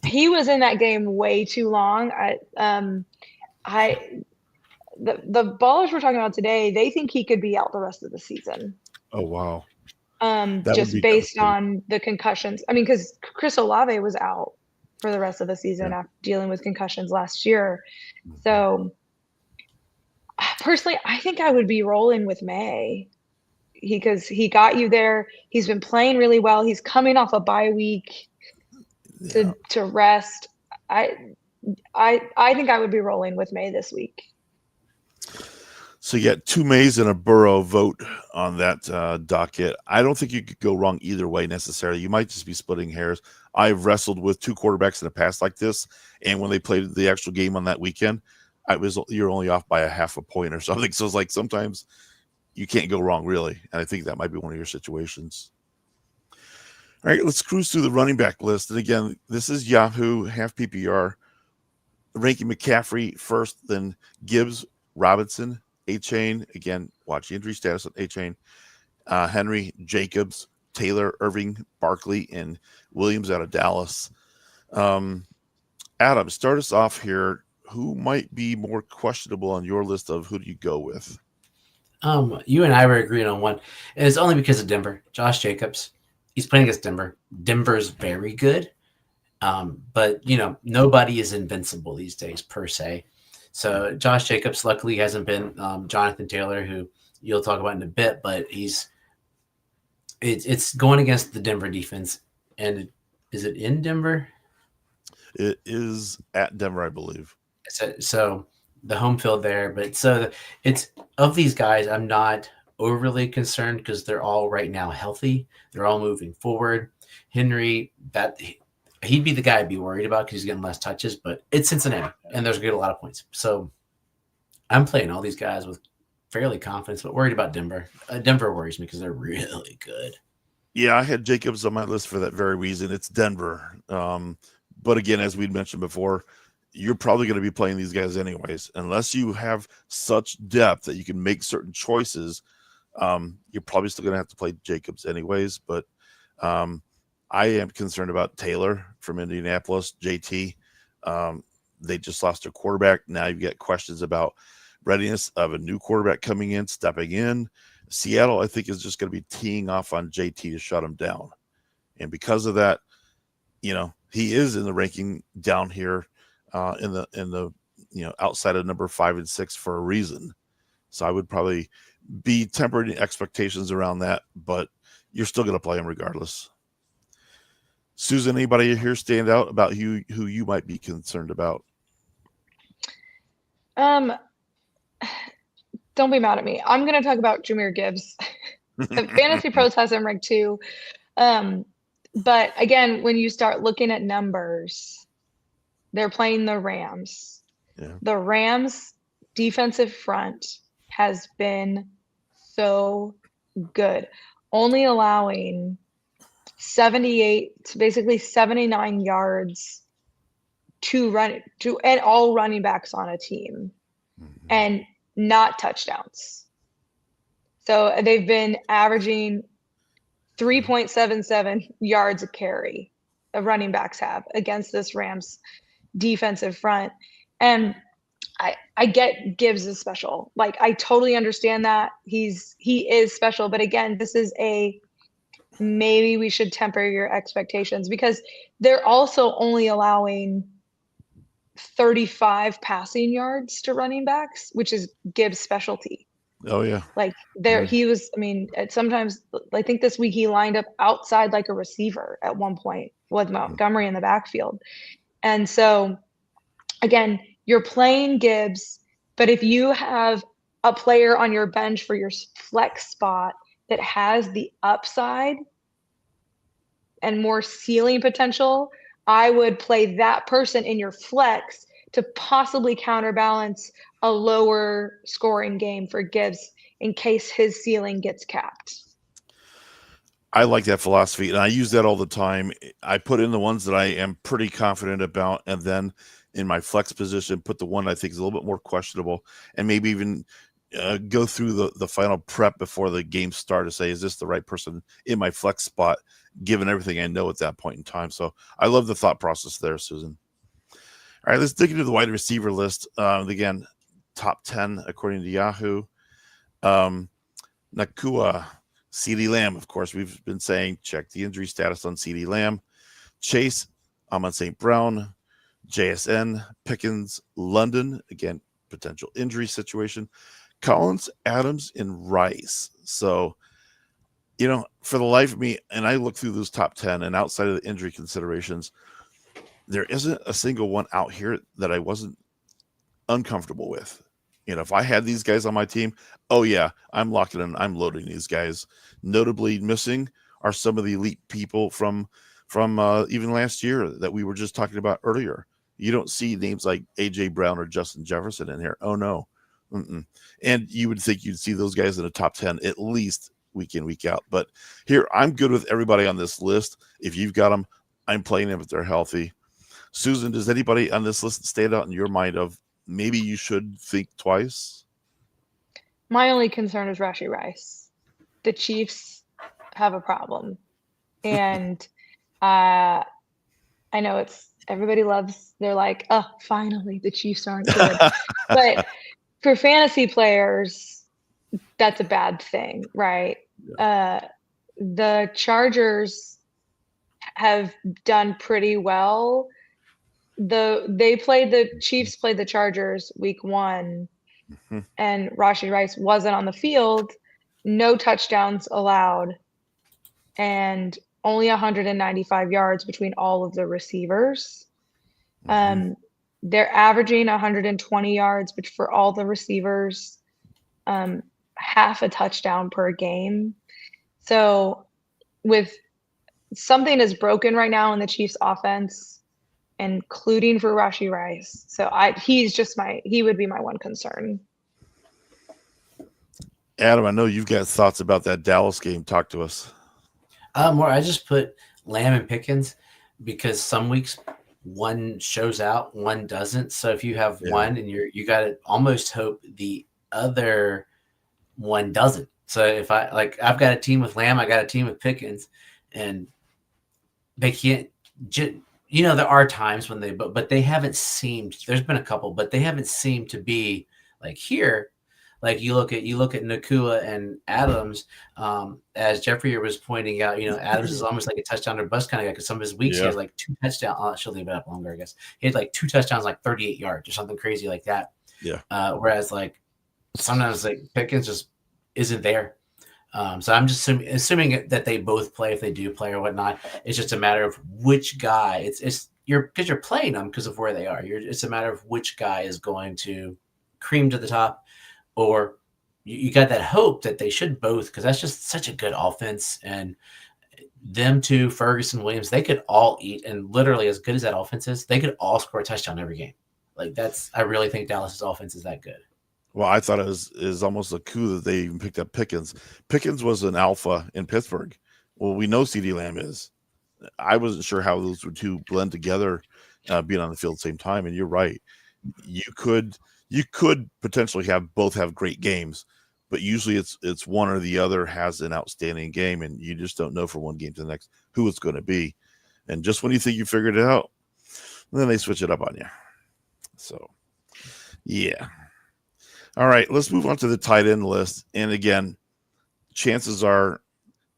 he was in that game way too long. The ballers we're talking about today, they think he could be out the rest of the season. Oh, wow. Just based on the concussions. I mean, because Chris Olave was out for the rest of the season after dealing with concussions last year. So personally, I think I would be rolling with May because he got you there. He's been playing really well. He's coming off a bye week to rest. I think I would be rolling with May this week. So you got 2 Mays and a Burrow vote on that docket. I don't think you could go wrong either way necessarily. You might just be splitting hairs. I've wrestled with 2 quarterbacks in the past like this, and when they played the actual game on that weekend, you're only off by a half a point or something. So it's like sometimes you can't go wrong really, and I think that might be one of your situations. All right, let's cruise through the running back list. And again, this is Yahoo half PPR, ranking McCaffrey first, then Gibbs, Robinson, A-Chain, again, watch the injury status on A-Chain, Henry, Jacobs, Taylor, Irving, Barkley, and Williams out of Dallas. Adam, start us off here. Who might be more questionable on your list of who do you go with? You and I were agreeing on one, and it's only because of Denver. Josh Jacobs. He's playing against Denver. Denver's very good, but nobody is invincible these days per se. So Josh Jacobs luckily hasn't been Jonathan Taylor, who you'll talk about in a bit, but it's going against the Denver defense. And is it in Denver? It is at Denver, I believe. So the home field there, but so it's of these guys, I'm not overly concerned because they're all right now healthy. They're all moving forward. Henry, he'd be the guy I'd be worried about because he's getting less touches, but it's Cincinnati, and there's going to get a lot of points. So I'm playing all these guys with fairly confidence, but worried about Denver. Denver worries me because they're really good. Yeah, I had Jacobs on my list for that very reason. It's Denver. But again, as we'd mentioned before, you're probably going to be playing these guys anyways, unless you have such depth that you can make certain choices. You're probably still going to have to play Jacobs anyways. But I am concerned about Taylor from Indianapolis, JT. They just lost their quarterback. Now you've got questions about readiness of a new quarterback coming in, stepping in. Seattle, I think, is just going to be teeing off on JT to shut him down. And because of that, he is in the ranking down here in the outside of number 5 and 6 for a reason. So I would probably be tempering expectations around that, but you're still going to play him regardless. Susan, anybody here stand out about who you might be concerned about? Don't be mad at me. I'm going to talk about Jahmyr Gibbs. Fantasy Pros has him ranked 2. But again, when you start looking at numbers, they're playing the Rams. Yeah. The Rams defensive front has been so good, only allowing 78 to basically 79 yards and all running backs on a team, and not touchdowns. So they've been averaging 3.77 yards a carry. The running backs have against this Rams defensive front. And I get Gibbs is special. Like, I totally understand that he is special. But again, this is maybe we should temper your expectations, because they're also only allowing 35 passing yards to running backs, which is Gibbs' specialty. Oh yeah. Like he was, sometimes I think this week he lined up outside like a receiver at one point with Montgomery in the backfield. And so again, you're playing Gibbs, but if you have a player on your bench for your flex spot that has the upside and more ceiling potential, I would play that person in your flex to possibly counterbalance a lower scoring game for Gibbs in case his ceiling gets capped. I like that philosophy, and I use that all the time. I put in the ones that I am pretty confident about, and then in my flex position, put the one I think is a little bit more questionable, and maybe even go through the final prep before the game start to say, is this the right person in my flex spot, given everything I know at that point in time. So I love the thought process there, Susan. All right, let's dig into the wide receiver list. Again, top 10 according to Yahoo. Nakua, CeeDee Lamb, of course, we've been saying check the injury status on CeeDee Lamb. Chase, Amon St. Brown, JSN, Pickens, London, again, potential injury situation. Collins, Adams, and Rice. So, for the life of me, and I look through those top 10, and outside of the injury considerations, there isn't a single one out here that I wasn't uncomfortable with. If I had these guys on my team, oh yeah, I'm locking in, I'm loading these guys. Notably missing are some of the elite people from even last year that we were just talking about earlier. You don't see names like AJ Brown or Justin Jefferson in here. Oh no. And you would think you'd see those guys in the top 10 at least week in, week out. But here, I'm good with everybody on this list. If you've got them, I'm playing them if they're healthy. Susan, does anybody on this list stand out in your mind of maybe you should think twice? My only concern is Rashee Rice. The Chiefs have a problem. And I know everybody they're like, oh, finally, the Chiefs aren't good. But for fantasy players, that's a bad thing, right? Yeah. The Chargers have done pretty well. The Chiefs played the Chargers week 1, and Rashee Rice wasn't on the field. No touchdowns allowed, and only 195 yards between all of the receivers. They're averaging 120 yards for all the receivers, half a touchdown per game. So with something is broken right now in the Chiefs offense, including for Rashee Rice. So he would be my one concern. Adam, I know you've got thoughts about that Dallas game. Talk to us. More, I just put Lamb and Pickens because some weeks one shows out, one doesn't. So if you have one and you got to almost hope the other one doesn't. So if I've got a team with Lamb, I got a team with Pickens, and they can't. There are times when but they haven't seemed. There's been a couple, but they haven't seemed to be like here. Like you look at Nakua and Adams, as Jeffrey was pointing out, Adams is almost like a touchdown or bust kind of guy because some of his weeks he has like 2 touchdowns. Oh, she'll leave it up longer, I guess. He had like 2 touchdowns, like 38 yards or something crazy like that. Yeah. Whereas like sometimes like Pickens just isn't there. So I'm just assuming that they both play if they do play or whatnot. It's just a matter of which guy. Because you're playing them because of where they are. It's a matter of which guy is going to cream to the top. Or you got that hope that they should both, because that's just such a good offense. And them two, Ferguson, Williams, they could all eat. And literally, as good as that offense is, they could all score a touchdown every game. I really think Dallas's offense is that good. Well, I thought it was almost a coup that they even picked up Pickens. Pickens was an alpha in Pittsburgh. Well, we know CeeDee Lamb is. I wasn't sure how those two blend together, being on the field at the same time. And you're right. You could potentially have great games, but usually it's one or the other has an outstanding game, and you just don't know from one game to the next who it's going to be. And just when you think you figured it out, then they switch it up on you. So, yeah. All right, let's move on to the tight end list. And again, chances are,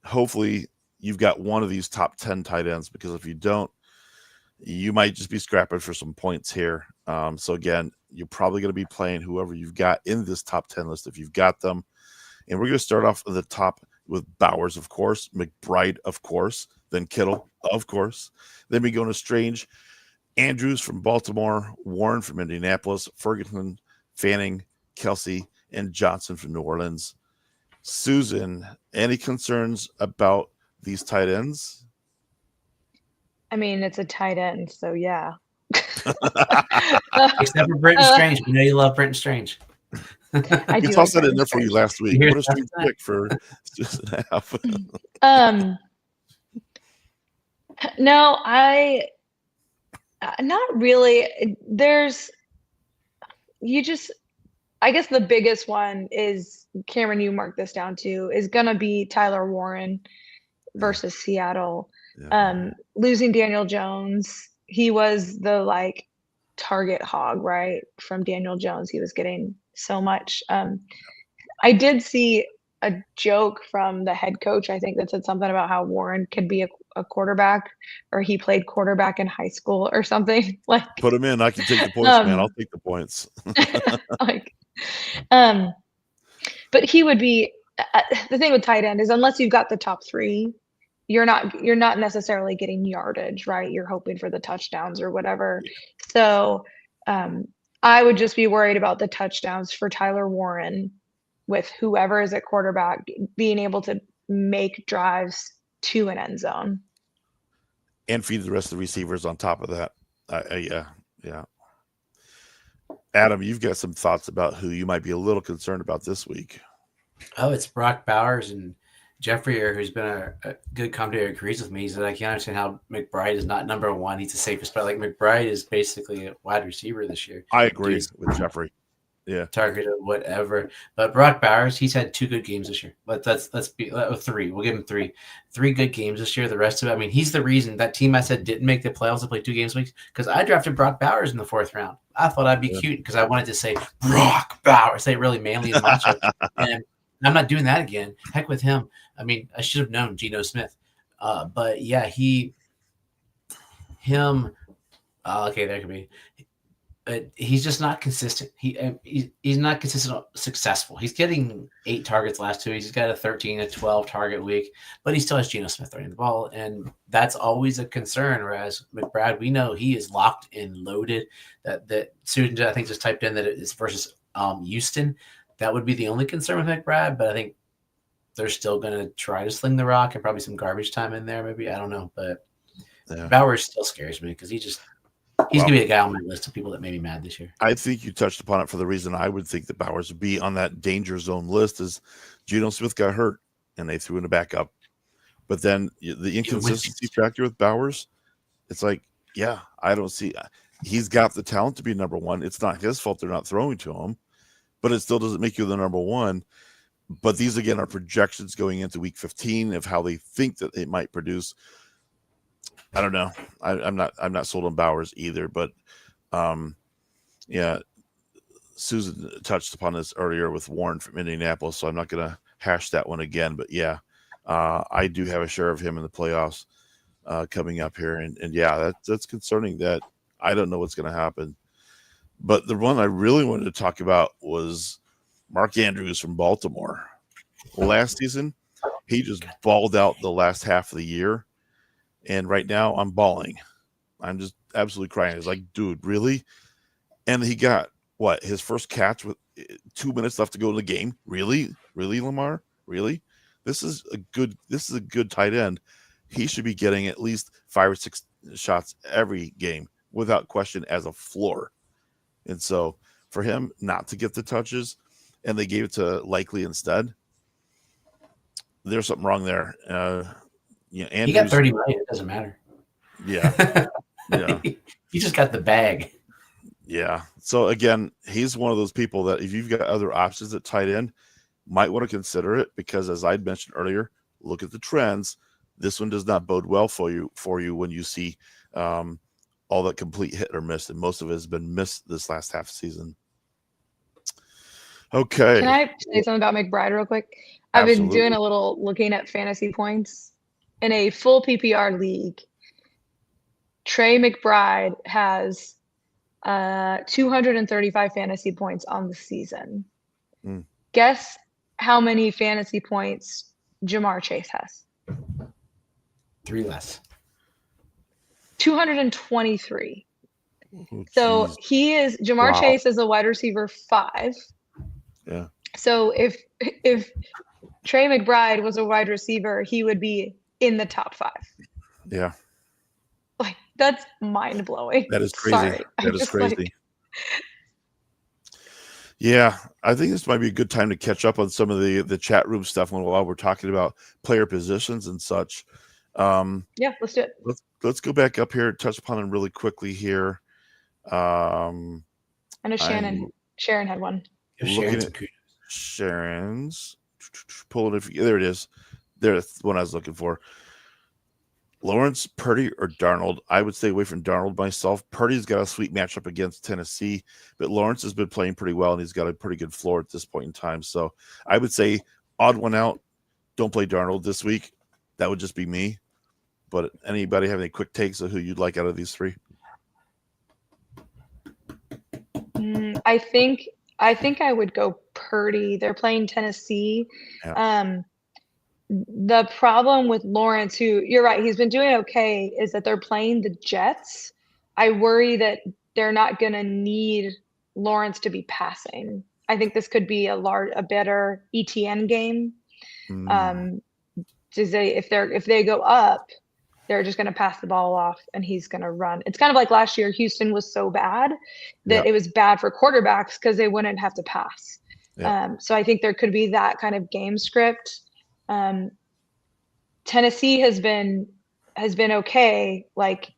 hopefully, you've got one of these top 10 tight ends, because if you don't, you might just be scrapping for some points here. So again, you're probably going to be playing whoever you've got in this top 10 list if you've got them. And we're going to start off at the top with Bowers, of course, McBride, of course, then Kittle, of course. Then we go into Strange, Andrews from Baltimore, Warren from Indianapolis, Ferguson, Fanning, Kelsey, and Johnson from New Orleans. Susan, any concerns about these tight ends? I mean, it's a tight end, so yeah. Except for Brenton Strange. We know you love Brenton Strange. I we do tossed like that in there for you last week. What a strange pick for Susan Half. No, not really. I guess the biggest one is, Cameron, you marked this down too, is going to be Tyler Warren versus Seattle. Yeah. Losing Daniel Jones, he was the target hog, right? From Daniel Jones, he was getting so much. I did see a joke from the head coach, I think, that said something about how Warren could be a quarterback, or he played quarterback in high school or something. Put him in. I can take the points, man. I'll take the points. But he would be the thing with tight end is, unless you've got the top 3, you're not necessarily getting yardage, right? You're hoping for the touchdowns or whatever. So I would just be worried about the touchdowns for Tyler Warren with whoever is at quarterback being able to make drives to an end zone and feed the rest of the receivers on top of that. Yeah. Adam, you've got some thoughts about who you might be a little concerned about this week. Oh, it's Brock Bowers and Jeffrey, who's been a good commentator, agrees with me. He said, I can't understand how McBride is not number 1. He's the safest player. McBride is basically a wide receiver this year. I agree with Jeffrey. Yeah. Targeted, whatever. But Brock Bowers, he's had 2 good games this year. Let's be 3. We'll give him 3. 3 good games this year. The rest of it, I mean, he's the reason that team I said didn't make the playoffs to play 2 games a week, because I drafted Brock Bowers in the 4th round. I thought I'd be cute because I wanted to say Brock Bowers, say it really manly and macho. And I'm not doing that again. Heck with him. I mean, I should have known Geno Smith. But yeah, okay, there could be. But he's just not consistent. He's not consistent, successful. He's getting 8 targets last 2 weeks. He's got a 13, a 12 target week, but he still has Geno Smith throwing the ball, and that's always a concern. Whereas McBride, we know he is locked and loaded. That student, I think, just typed in that it is versus Houston. That would be the only concern with McBride, but I think they're still going to try to sling the rock and probably some garbage time in there. Maybe, I don't know, but Bowers still scares me because he just He's going to be a guy on my list of people that made me mad this year. I think you touched upon it for the reason I would think that Bowers would be on that danger zone list is Geno Smith got hurt and they threw in a backup. But then the inconsistency factor with Bowers, it's like, yeah, I don't see. He's got the talent to be number one. It's not his fault they're not throwing to him, but it still doesn't make you the number one. But these, again, are projections going into week 15 of how they think that it might produce. I don't know. I'm not sold on Bowers either, but yeah, Susan touched upon this earlier with Warren from Indianapolis, so I'm not going to hash that one again. But yeah, I do have a share of him in the playoffs coming up here, and yeah, that's concerning. That I don't know what's going to happen. But the one I really wanted to talk about was Mark Andrews from Baltimore. Last season, he just balled out the last half of the year. And right now I'm bawling. I'm just absolutely crying. It's like, dude, really? And he got his first catch with 2 minutes left to go in the game. Really? Really, Lamar? Really? This is a good tight end. He should be getting at least 5 or 6 shots every game without question as a floor. And so for him not to get the touches and they gave it to Likely instead, there's something wrong there. Andrews, he got 30 million. It doesn't matter. Yeah. Yeah. He just got the bag. Yeah. So again, he's one of those people that if you've got other options at tight end, might want to consider it because as I'd mentioned earlier, look at the trends. This one does not bode well for you when you see all that complete hit or miss, and most of it has been missed this last half season. Okay. Can I say something about McBride real quick? I've been doing a little looking at fantasy points. In a full PPR league, Trey McBride has 235 fantasy points on the season. Guess how many fantasy points Jamar Chase has? 3 less. 223. Oh, so Jamar Wow. Chase is a wide receiver 5. Yeah. So if Trey McBride was a wide receiver, he would be in the top 5. Yeah. Like, that's mind blowing. That is crazy. Sorry. That is crazy. Yeah, I think this might be a good time to catch up on some of the chat room stuff while we're talking about player positions and such. Yeah, let's do it. Let's go back up here and touch upon them really quickly here. I know Sharon had one. Looking at Sharon's, pulling it. There it is. There's the one I was looking for. Lawrence, Purdy, or Darnold? I would stay away from Darnold myself. Purdy's got a sweet matchup against Tennessee, but Lawrence has been playing pretty well, and he's got a pretty good floor at this point in time. So I would say odd one out. Don't play Darnold this week. That would just be me. But anybody have any quick takes of who you'd like out of these 3? I think I would go Purdy. They're playing Tennessee. Yeah. The problem with Lawrence, who you're right, he's been doing okay, is that they're playing the Jets. I worry that they're not going to need Lawrence to be passing. I think this could be a better ETN game. If they go up, they're just going to pass the ball off and he's going to run. It's kind of like last year, Houston was so bad that it was bad for quarterbacks because they wouldn't have to pass. Yeah. So I think there could be that kind of game script. Tennessee has been okay. Like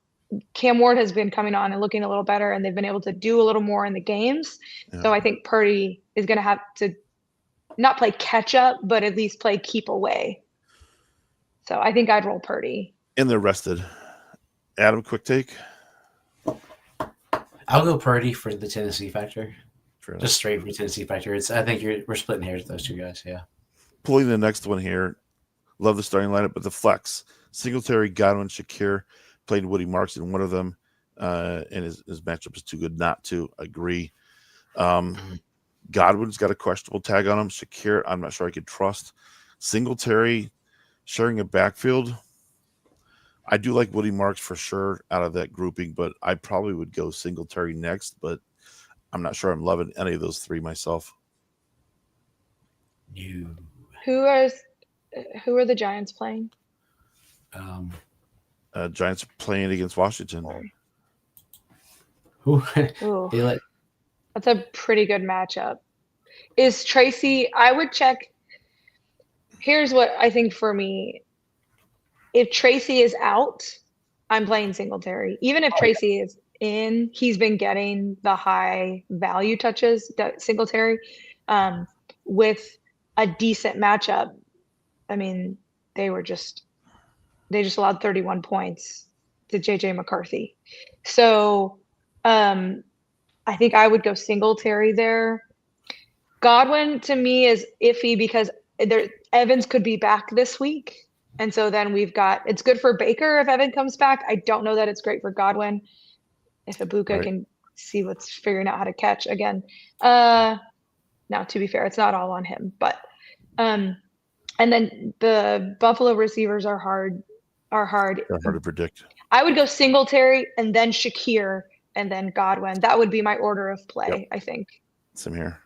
Cam Ward has been coming on and looking a little better, and they've been able to do a little more in the games. Yeah. So I think Purdy is going to have to not play catch up, but at least play keep away. So I think I'd roll Purdy. And they're rested. Adam, quick take. I'll go Purdy for the Tennessee factor. Fair Just straight from Tennessee factor. I think we're splitting hairs with those 2 guys. Yeah. Pulling the next one here. Love the starting lineup, but the flex. Singletary, Godwin, Shakir, playing Woody Marks in one of them, and his matchup is too good not to agree. Godwin's got a questionable tag on him. Shakir, I'm not sure I could trust. Singletary, sharing a backfield. I do like Woody Marks for sure out of that grouping, but I probably would go Singletary next, but I'm not sure I'm loving any of those 3 myself. Who are the Giants playing? Giants are playing against Washington. Ooh. Ooh, They let- that's a pretty good matchup. Is Tracy? I would check. Here's what I think for me. If Tracy is out, I'm playing Singletary. Even if Tracy is in, he's been getting the high value touches that Singletary with a decent matchup. I mean, they just allowed 31 points to JJ McCarthy. So I think I would go Singletary there. Godwin to me is iffy because Evans could be back this week. And so then it's good for Baker if Evan comes back. I don't know that it's great for Godwin if Ibuka can see what's figuring out how to catch again. Now, to be fair, it's not all on him, but and then the Buffalo receivers are hard. They're hard to predict. I would go Singletary and then Shakir and then Godwin. That would be my order of play, I think. Same here.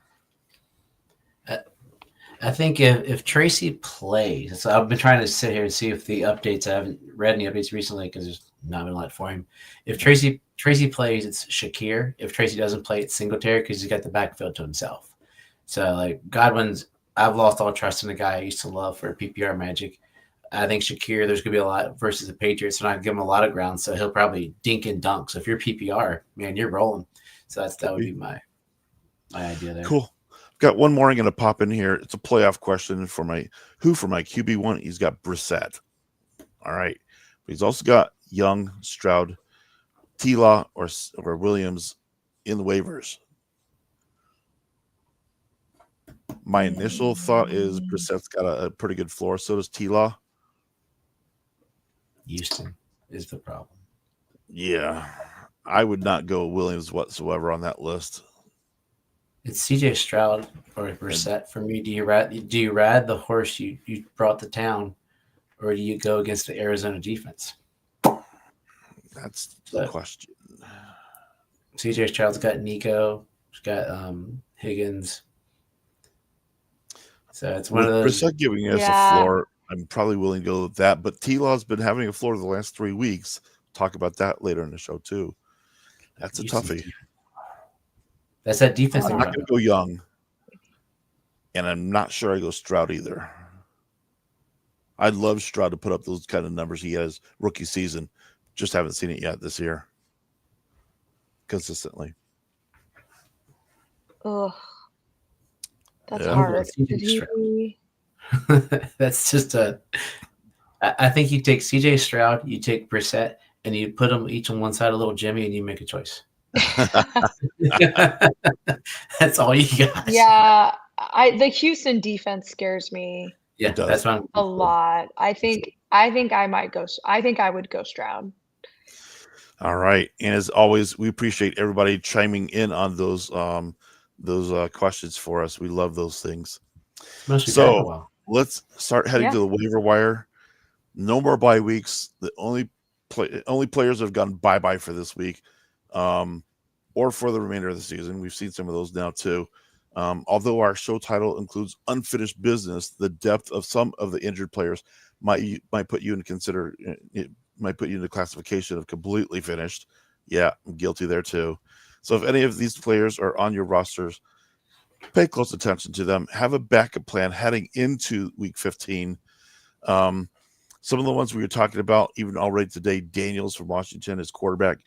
I think if Tracy plays, so I've been trying to sit here and see if the updates, I haven't read any updates recently because there's not been a lot for him. If Tracy plays, it's Shakir. If Tracy doesn't play, it's Singletary because he's got the backfield to himself. So like Godwin's, I've lost all trust in the guy I used to love for PPR magic. I think Shakir, there's going to be a lot versus the Patriots, so I give him a lot of ground, so he'll probably dink and dunk. So if you're PPR, man, you're rolling. So that would be my idea there. Cool. Got one more I'm going to pop in here. It's a playoff question for my QB1. He's got Brissett. All right. But he's also got Young, Stroud, T-Law, or Williams in the waivers. My initial thought is Brissett's got a pretty good floor. So does T-Law. Houston is the problem. Yeah. I would not go Williams whatsoever on that list. It's CJ Stroud or Brissett for me. Do you ride the horse you brought to town, or do you go against the Arizona defense? That's the question. CJ Stroud's got Nico. He's got Higgins. So it's one of those. Brissett giving us a floor. I'm probably willing to go with that. But T-Law's been having a floor the last 3 weeks. Talk about that later in the show too. That's a toughie. That's that defense. I'm not going to go Young, and I'm not sure I go Stroud either. I'd love Stroud to put up those kind of numbers he has rookie season. Just haven't seen it yet this year consistently. Oh, that's hard. That's just I think you take CJ Stroud, you take Brissett, and you put them each on one side of little Jimmy, and you make a choice. That's all you got. Yeah, the Houston defense scares me. Yeah, that's what a lot. I think I might go. I think I would go Stroud. All right, and as always, we appreciate everybody chiming in on those questions for us. We love those things. So let's start heading to the waiver wire. No more bye weeks. The only players that have gone bye for this week. Or for the remainder of the season. We've seen some of those now too. Although our show title includes unfinished business, the depth of some of the injured players might put you in the classification of completely finished. Yeah, I'm guilty there too. So if any of these players are on your rosters, pay close attention to them. Have a backup plan heading into week 15. Some of the ones we were talking about, even already today, Daniels from Washington, his quarterback.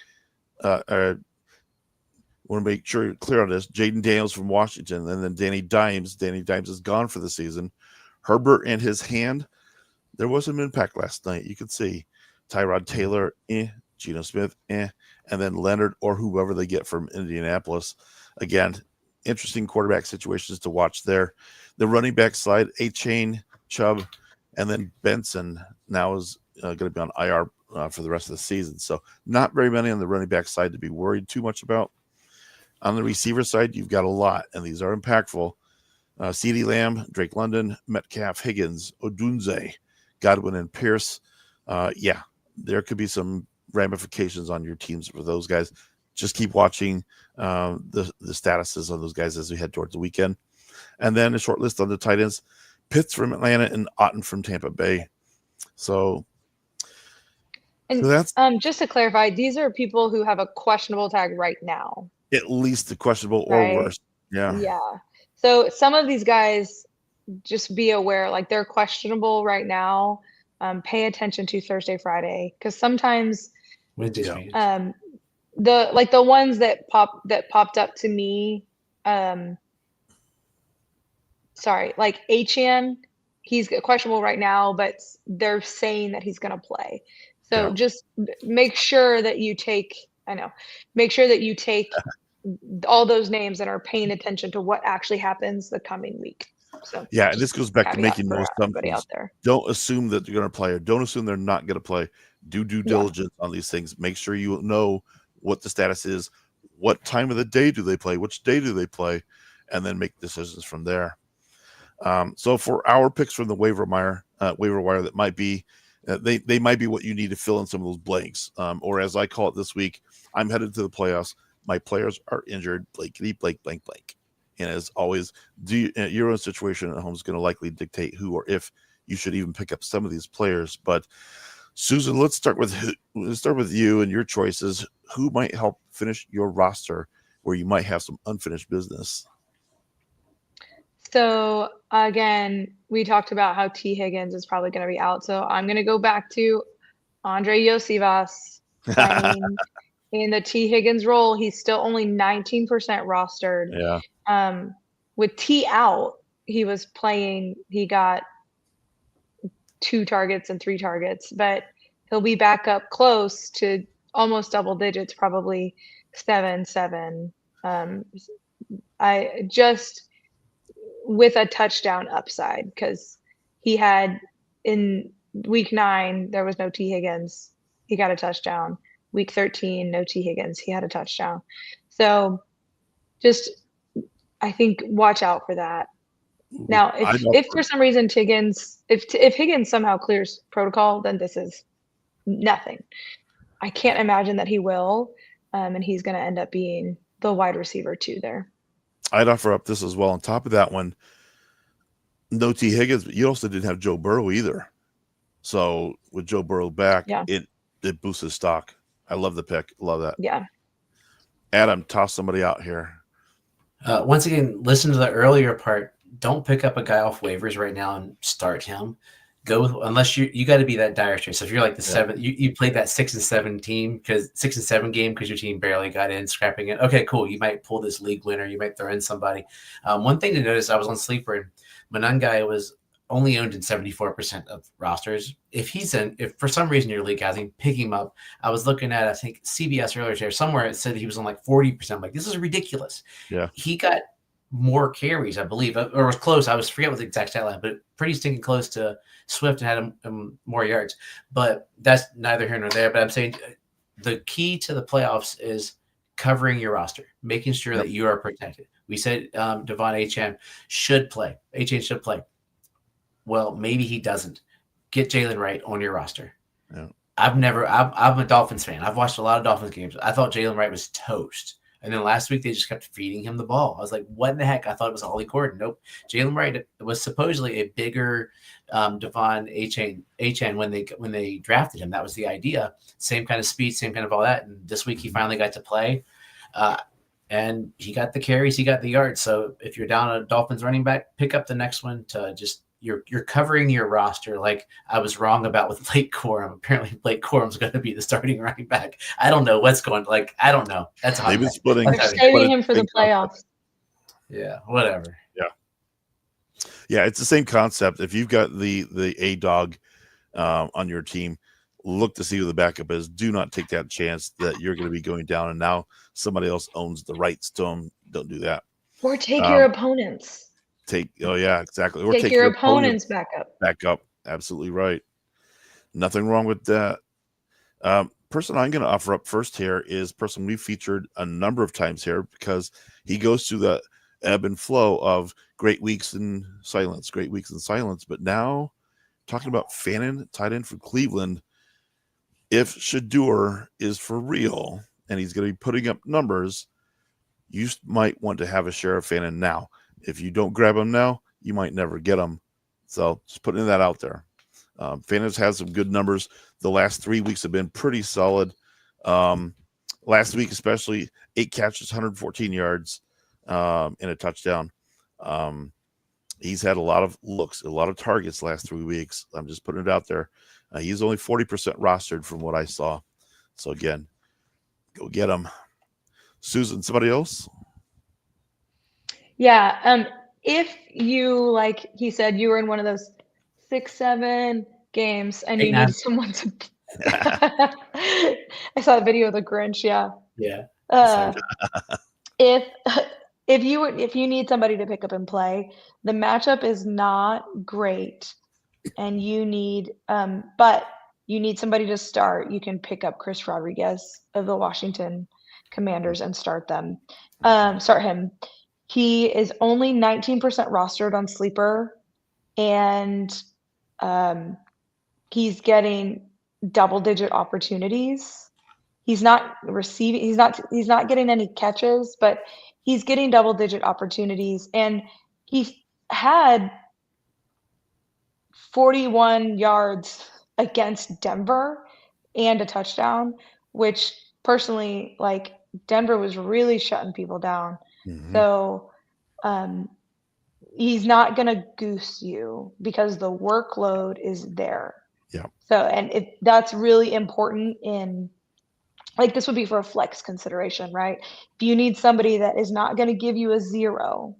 Want to make sure you're clear on this. Jaden Daniels from Washington, and then Danny Dimes. Danny Dimes is gone for the season. Herbert and his hand, there was some impact last night. You could see Tyrod Taylor, Geno Smith, and then Leonard or whoever they get from Indianapolis. Again, interesting quarterback situations to watch there. The running back side, A-Chain, Chubb, and then Benson now is going to be on IR for the rest of the season. So not very many on the running back side to be worried too much about. On the receiver side, you've got a lot, and these are impactful. CeeDee Lamb, Drake London, Metcalf, Higgins, Odunze, Godwin, and Pierce. There could be some ramifications on your teams for those guys. Just keep watching the statuses on those guys as we head towards the weekend. And then a short list on the tight ends. Pitts from Atlanta and Otten from Tampa Bay. So And So that's just to clarify, these are people who have a questionable tag right now, at least the questionable or right? worse. Yeah. Yeah. So some of these guys, just be aware, like they're questionable right now. Pay attention to Thursday, Friday, because sometimes Wednesday's Yeah. fans. the ones that popped up to me, sorry, like HN, he's questionable right now, but they're saying that he's going to play. So Yeah. just make sure that you take, make sure that you take all those names and are paying attention to what actually happens the coming week. So Yeah, and this goes back to caveat making no for everybody assumptions. out there. Don't assume that they're going to play or don't assume they're not going to play. Do due diligence on these things. Make sure you know what the status is, what time of the day do they play, which day do they play, and then make decisions from there. So for our picks from the waiver wire, that might be they might be what you need to fill in some of those blanks. Or as I call it this week, I'm headed to the playoffs. My players are injured. Blankety blank blank blank. And as always, your own situation at home is going to likely dictate who or if you should even pick up some of these players. But Susan, let's start with you and your choices. Who might help finish your roster where you might have some unfinished business? So again, we talked about how T. Higgins is probably going to be out. So I'm going to go back to Andre Yosivas playing in the T. Higgins role. He's still only 19% rostered. Yeah. With T out, he was playing, he got 2 targets and 3 targets, but he'll be back up close to almost double digits, probably 7. I just with a touchdown upside, because he had in week 9, there was no T. Higgins. He got a touchdown. Week 13, no T. Higgins. He had a touchdown. So just, I think, watch out for that. Now, if for some reason if Higgins somehow clears protocol, then this is nothing. I can't imagine that he will, and he's going to end up being the wide receiver 2 there. I'd offer up this as well. On top of that one, no T. Higgins, but you also didn't have Joe Burrow either. So with Joe Burrow back, it boosts his stock. I love the pick. Love that. Yeah. Adam, toss somebody out here. Once again, listen to the earlier part. Don't pick up a guy off waivers right now and start him. Go with, unless you got to be that dire straits. So if you're like the 7, you played that 6 and 7 team because 6 and 7 game because your team barely got in, scrapping it. Okay, cool. You might pull this league winner. You might throw in somebody. One thing to notice, I was on Sleeper and Manungai was only owned in 74% of rosters. If for some reason your league has him, pick him up. I was looking at, I think CBS earlier today, somewhere it said he was on like 40%. I'm like, this is ridiculous. Yeah. He got more carries, I believe, or was close. I forget what the exact stat line, but pretty stinking close to Swift and had him more yards. But that's neither here nor there. But I'm saying the key to the playoffs is covering your roster, making sure that you are protected. We said Devon HN should play. HN should play. Well, maybe he doesn't. Get Jalen Wright on your roster. Yeah. I'm a Dolphins fan. I've watched a lot of Dolphins games. I thought Jalen Wright was toast. And then last week, they just kept feeding him the ball. I was like, what in the heck? I thought it was Ollie Gordon. Nope. Jalen Wright was supposedly a bigger Devon HN when they drafted him. That was the idea. Same kind of speed, same kind of all that. And this week, he finally got to play. And he got the carries, he got the yards. So if you're down a Dolphins running back, pick up the next one to just you're covering your roster. Like I was wrong about with Blake Corum. Apparently Blake Corum's going to be the starting running back. I don't know what's going. Like I don't know. That's they've been splitting. They're saving him for the playoffs. Yeah, whatever. Yeah, it's the same concept. If you've got the A dog on your team, look to see who the backup is. Do not take that chance that you're going to be going down and now somebody else owns the rights to them. Don't do that. Or take your opponents. Exactly. Or take your opponent's backup. Backup. Absolutely right. Nothing wrong with that. Person I'm going to offer up first here is person we featured a number of times here because he goes through the ebb and flow of great weeks in silence. But now talking about Fannin, tight end for Cleveland, if Shedeur is for real and he's going to be putting up numbers, you might want to have a share of Fannin now. If you don't grab him now, you might never get him. So just putting that out there. Fantas has some good numbers. The last 3 weeks have been pretty solid. Last week, especially 8 catches, 114 yards, and a touchdown. He's had a lot of looks, a lot of targets last 3 weeks. I'm just putting it out there. He's only 40% rostered from what I saw. So again, go get him. Susan, somebody else? Yeah. If you, like he said, you were in one of those 6-7 games and you need someone to I saw a video of the Grinch, yeah. If you need somebody to pick up and play, the matchup is not great and you need but you need somebody to start. You can pick up Chris Rodriguez of the Washington Commanders and start him. He is only 19% rostered on Sleeper, and he's getting double-digit opportunities. He's not getting any catches, but he's getting double-digit opportunities. And he had 41 yards against Denver and a touchdown, which personally, like, Denver was really shutting people down. Mm-hmm. So he's not going to goose you because the workload is there. Yeah. So, and that's really important in, like, this would be for a flex consideration, right? If you need somebody that is not going to give you a 0,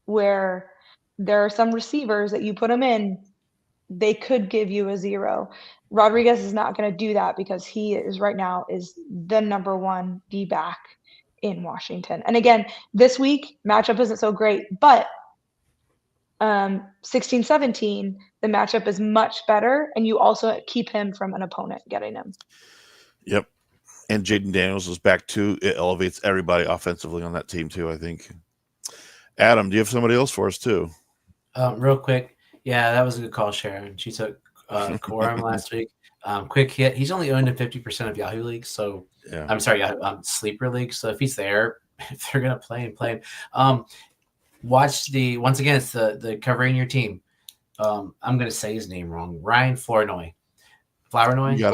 where there are some receivers that you put them in, they could give you a 0. Rodriguez is not going to do that because he is right now is the number 1 D-back in Washington. And again, this week matchup isn't so great, but 16-17, the matchup is much better, and you also keep him from an opponent getting him. Yep. And Jaden Daniels is back too. It elevates everybody offensively on that team too, I think. Adam, do you have somebody else for us too? Real quick. Yeah, that was a good call, Sharon. She took Quorum last week. Quick hit. He's only owned in 50% of Yahoo leagues. So yeah. I'm sorry, Sleeper leagues. So if he's there, if they're going to play and play him. Watch once again, it's the covering your team. I'm going to say his name wrong. Ryan Flournoy. Flournoy, yeah.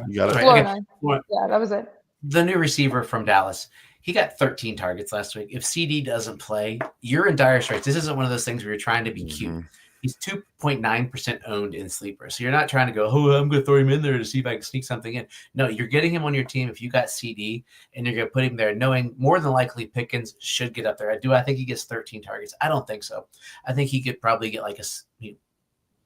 You got it. Flournoy. Yeah, that was it. The new receiver from Dallas. He got 13 targets last week. If CD doesn't play, you're in dire straits. This isn't one of those things where you're trying to be cute. He's 2.9% owned in Sleeper. So you're not trying to go, I'm going to throw him in there to see if I can sneak something in. No, you're getting him on your team if you got CD, and you're going to put him there knowing more than likely Pickens should get up there. I think he gets 13 targets. I don't think so. I think he could probably get like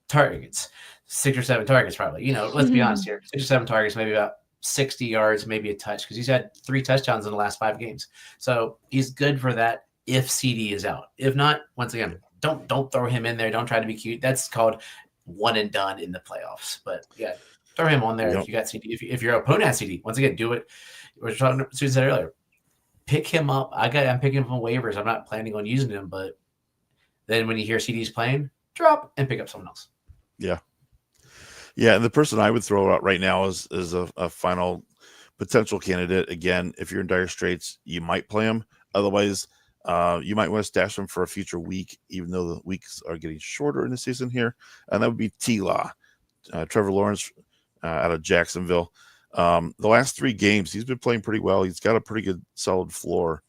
targets, 6 or 7 targets probably. Let's be honest here. 6 or 7 targets, maybe about 60 yards, maybe a touch, because he's had 3 touchdowns in the last 5 games. So he's good for that if CD is out. If not, once again, don't throw him in there. Don't try to be cute. That's called one and done in the playoffs. But yeah, throw him on there if you got CD. If your opponent has CD, once again, do it. We're talking. Susan said earlier, pick him up. I'm picking him from waivers. I'm not planning on using him, but then when you hear CD's playing, drop and pick up someone else. Yeah. Yeah, and the person I would throw out right now is a final potential candidate. Again, if you're in dire straits, you might play him. Otherwise, you might want to stash him for a future week, even though the weeks are getting shorter in the season here. And that would be T-Law, Trevor Lawrence out of Jacksonville. The last 3 games, he's been playing pretty well. He's got a pretty good solid floor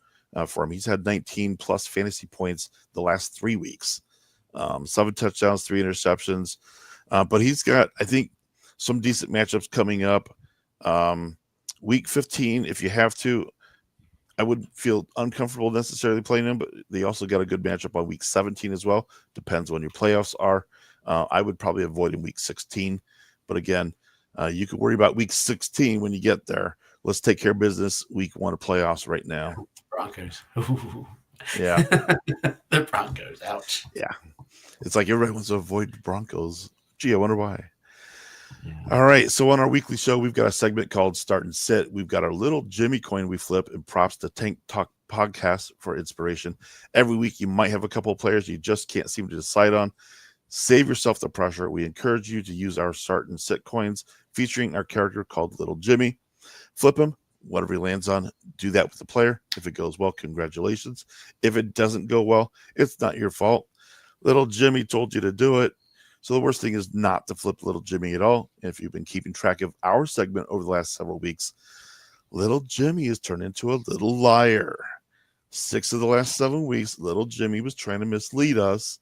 for him. He's had 19 plus fantasy points the last 3 weeks. 7 touchdowns, 3 interceptions. But he's got, I think, some decent matchups coming up. Week 15, if you have to, I wouldn't feel uncomfortable necessarily playing him, but they also got a good matchup on week 17 as well. Depends when your playoffs are. I would probably avoid in week 16. But again, you could worry about week 16 when you get there. Let's take care of business week 1 of playoffs right now. Broncos. Ooh. Yeah. The Broncos. Ouch. Yeah. It's like everybody wants to avoid the Broncos. Gee, I wonder why. Yeah. All right. So on our weekly show, we've got a segment called Start and Sit. We've got our little Jimmy coin we flip, and props to Tank Talk podcast for inspiration. Every week, you might have a couple of players you just can't seem to decide on. Save yourself the pressure. We encourage you to use our Start and Sit coins featuring our character called Little Jimmy. Flip him. Whatever he lands on, do that with the player. If it goes well, congratulations. If it doesn't go well, it's not your fault. Little Jimmy told you to do it. So the worst thing is not to flip Little Jimmy at all. And if you've been keeping track of our segment over the last several weeks, Little Jimmy has turned into a little liar. 6 of the last 7 weeks, Little Jimmy was trying to mislead us.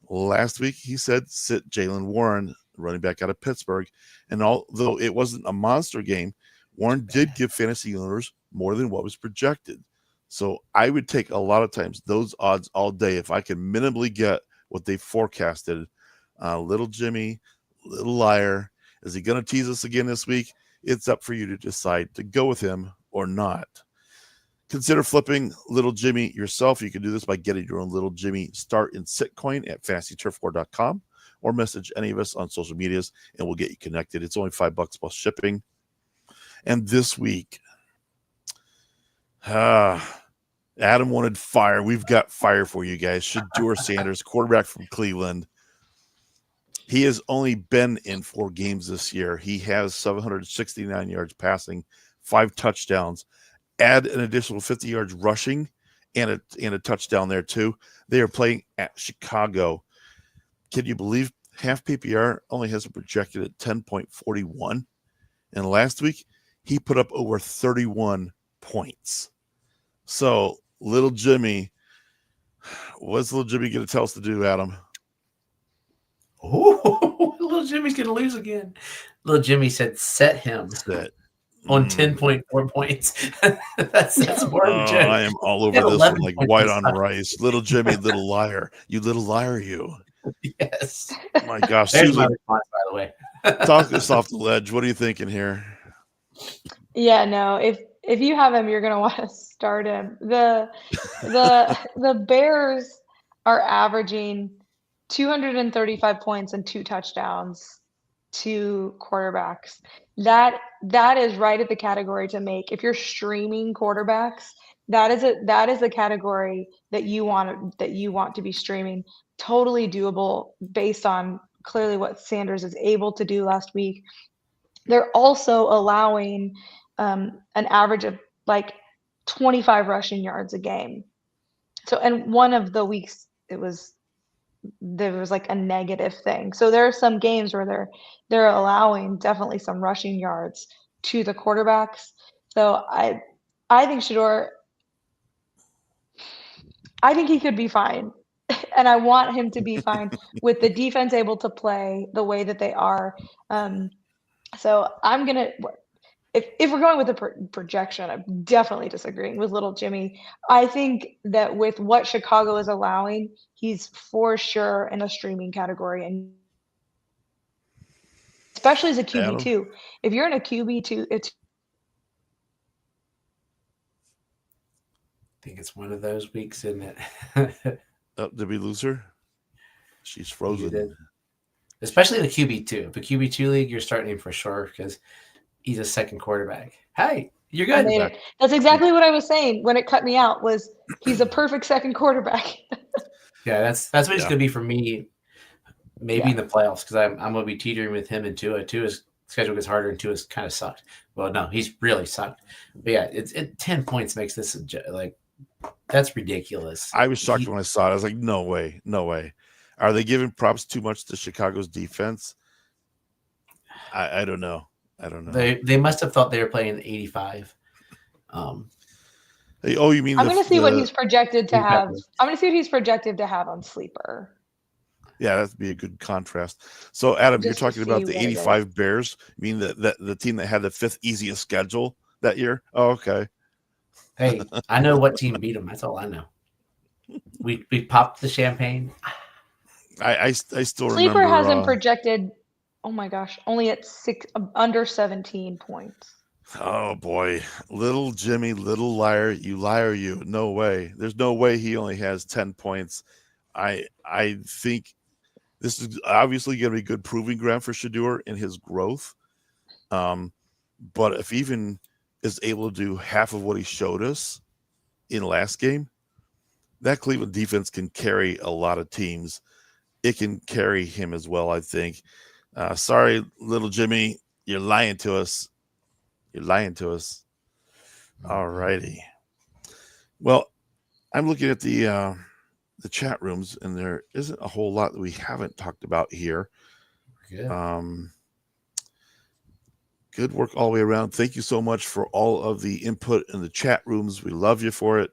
Last week, he said sit Jaylen Warren, running back out of Pittsburgh. And although it wasn't a monster game, Warren did give fantasy owners more than what was projected. So I would take a lot of times those odds all day if I can minimally get what they forecasted. Little Jimmy, little liar. Is he going to tease us again this week? It's up for you to decide to go with him or not. Consider flipping Little Jimmy yourself. You can do this by getting your own Little Jimmy start and sit coin at fantasyturfwar.com or message any of us on social medias and we'll get you connected. It's only $5 plus shipping. And this week, Adam wanted fire. We've got fire for you guys. Shedeur Sanders, quarterback from Cleveland. He has only been in 4 games this year. He has 769 yards passing, 5 touchdowns. Add an additional 50 yards rushing and a touchdown there too. They are playing at Chicago. Can you believe half PPR only has it projected at 10.41? And last week, he put up over 31 points. So, Little Jimmy, what's Little Jimmy going to tell us to do, Adam? Oh, Little Jimmy's going to lose again. Little Jimmy said set him. On 10.4 points. that's more than joke. I am all over this one like white on rice. Little Jimmy, little liar. You little liar, you. Yes. My gosh. There's Susan, my response, by the way. talk us off the ledge. What are you thinking here? Yeah, no. If you have him, you're gonna want to start him. The Bears are averaging 235 points and 2 touchdowns to quarterbacks. That is right at the category to make. If you're streaming quarterbacks, that is a category that you want to be streaming. Totally doable based on clearly what Sanders is able to do last week. They're also allowing an average of like 25 rushing yards a game. So, and one of the weeks there was like a negative thing. So there are some games where they're allowing definitely some rushing yards to the quarterbacks. So I think Shedeur, I think he could be fine. And I want him to be fine with the defense able to play the way that they are. So I'm going to, if we're going with the projection, I'm definitely disagreeing with Little Jimmy. I think that with what Chicago is allowing, he's for sure in a streaming category, and especially as a QB2. If you're in a QB2, I think it's one of those weeks, isn't it? Did we lose her? She's frozen. Especially in the QB2. If a QB2 league, you're starting him for sure because he's a second quarterback. Hey, you're good. That's exactly what I was saying when it cut me out. Was he's a perfect second quarterback? Yeah, that's what it's going to be for me. Maybe in the playoffs because I'm going to be teetering with him and Tua. Tua's schedule gets harder and Tua's kind of sucked. Well, no, he's really sucked. But yeah, 10 points makes this like that's ridiculous. I was shocked when I saw it. I was like, no way. Are they giving props too much to Chicago's defense? I don't know. They must have thought they were playing 85. You mean I'm going to see what he's projected to have. I'm going to see what he's projected to have on Sleeper. Yeah, that'd be a good contrast. So, Adam, you're talking about the 85 Bears. You mean the team that had the 5th easiest schedule that year? Oh, okay. Hey, I know what team beat them. That's all I know. We popped the champagne. I still remember. Sleeper has him projected. Oh my gosh, only at under 17 points. Oh boy, Little Jimmy, little liar, you. No way. There's no way he only has 10 points. I think this is obviously going to be good proving ground for Shedeur in his growth. But if even is able to do half of what he showed us in last game, that Cleveland defense can carry a lot of teams. It can carry him as well, I think. Sorry, Little Jimmy, you're lying to us. All righty. Well, I'm looking at the the chat rooms, and there isn't a whole lot that we haven't talked about here. Yeah. Good work all the way around. Thank you so much for all of the input in the chat rooms. We love you for it.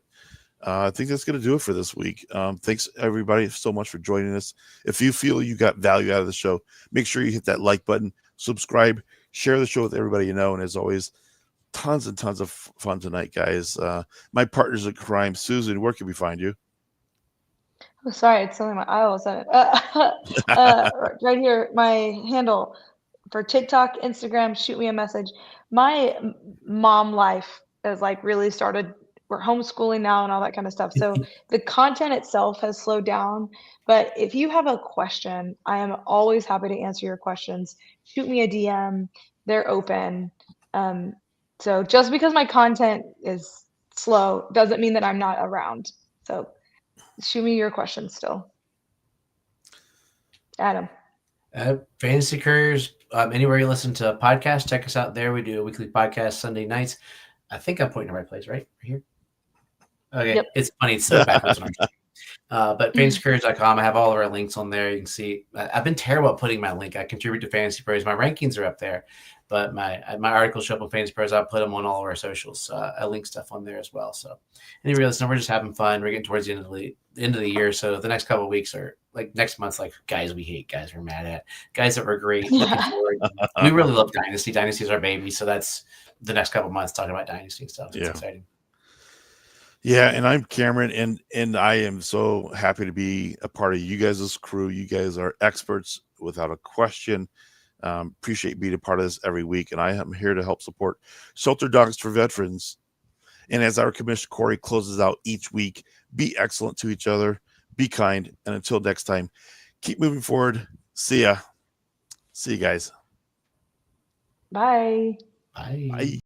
I think that's going to do it for this week. Thanks, everybody, so much for joining us. If you feel you got value out of the show, make sure you hit that like button, subscribe, share the show with everybody you know. And as always, tons and tons of fun tonight, guys. My partners in crime, Susan, where can we find you? Oh, sorry, it's only my eye all of a sudden. Right here, my handle for TikTok, Instagram, shoot me a message. My mom life is like really started. We're homeschooling now and all that kind of stuff. So the content itself has slowed down. But if you have a question, I am always happy to answer your questions. Shoot me a DM. They're open. So just because my content is slow doesn't mean that I'm not around. So shoot me your questions still. Adam. Fantasy Couriers, anywhere you listen to podcasts, check us out there. We do a weekly podcast Sunday nights. I think I'm pointing to the right place, right? Right here. Okay, yep. It's funny. It's so backwards. But fantasycouriers.com, I have all of our links on there. You can see I've been terrible at putting my link. I contribute to Fantasy Pros. My rankings are up there, but my articles show up on Fantasy Pros. I put them on all of our socials. I link stuff on there as well. So anyway, listen, we're just having fun. We're getting towards the end of the year. So the next couple of weeks are like next month's like guys we hate, guys we're mad at, guys that were great. Looking forward. We really love Dynasty. Dynasty is our baby. So that's the next couple of months talking about Dynasty and stuff. It's exciting. Yeah, and I'm Cameron, and I am so happy to be a part of you guys' crew. You guys are experts without a question. Appreciate being a part of this every week, and I am here to help support Shelter Dogs for Veterans. And as our Commissioner Corey closes out each week, be excellent to each other, be kind, and until next time, keep moving forward. See ya. See you guys. Bye. Bye.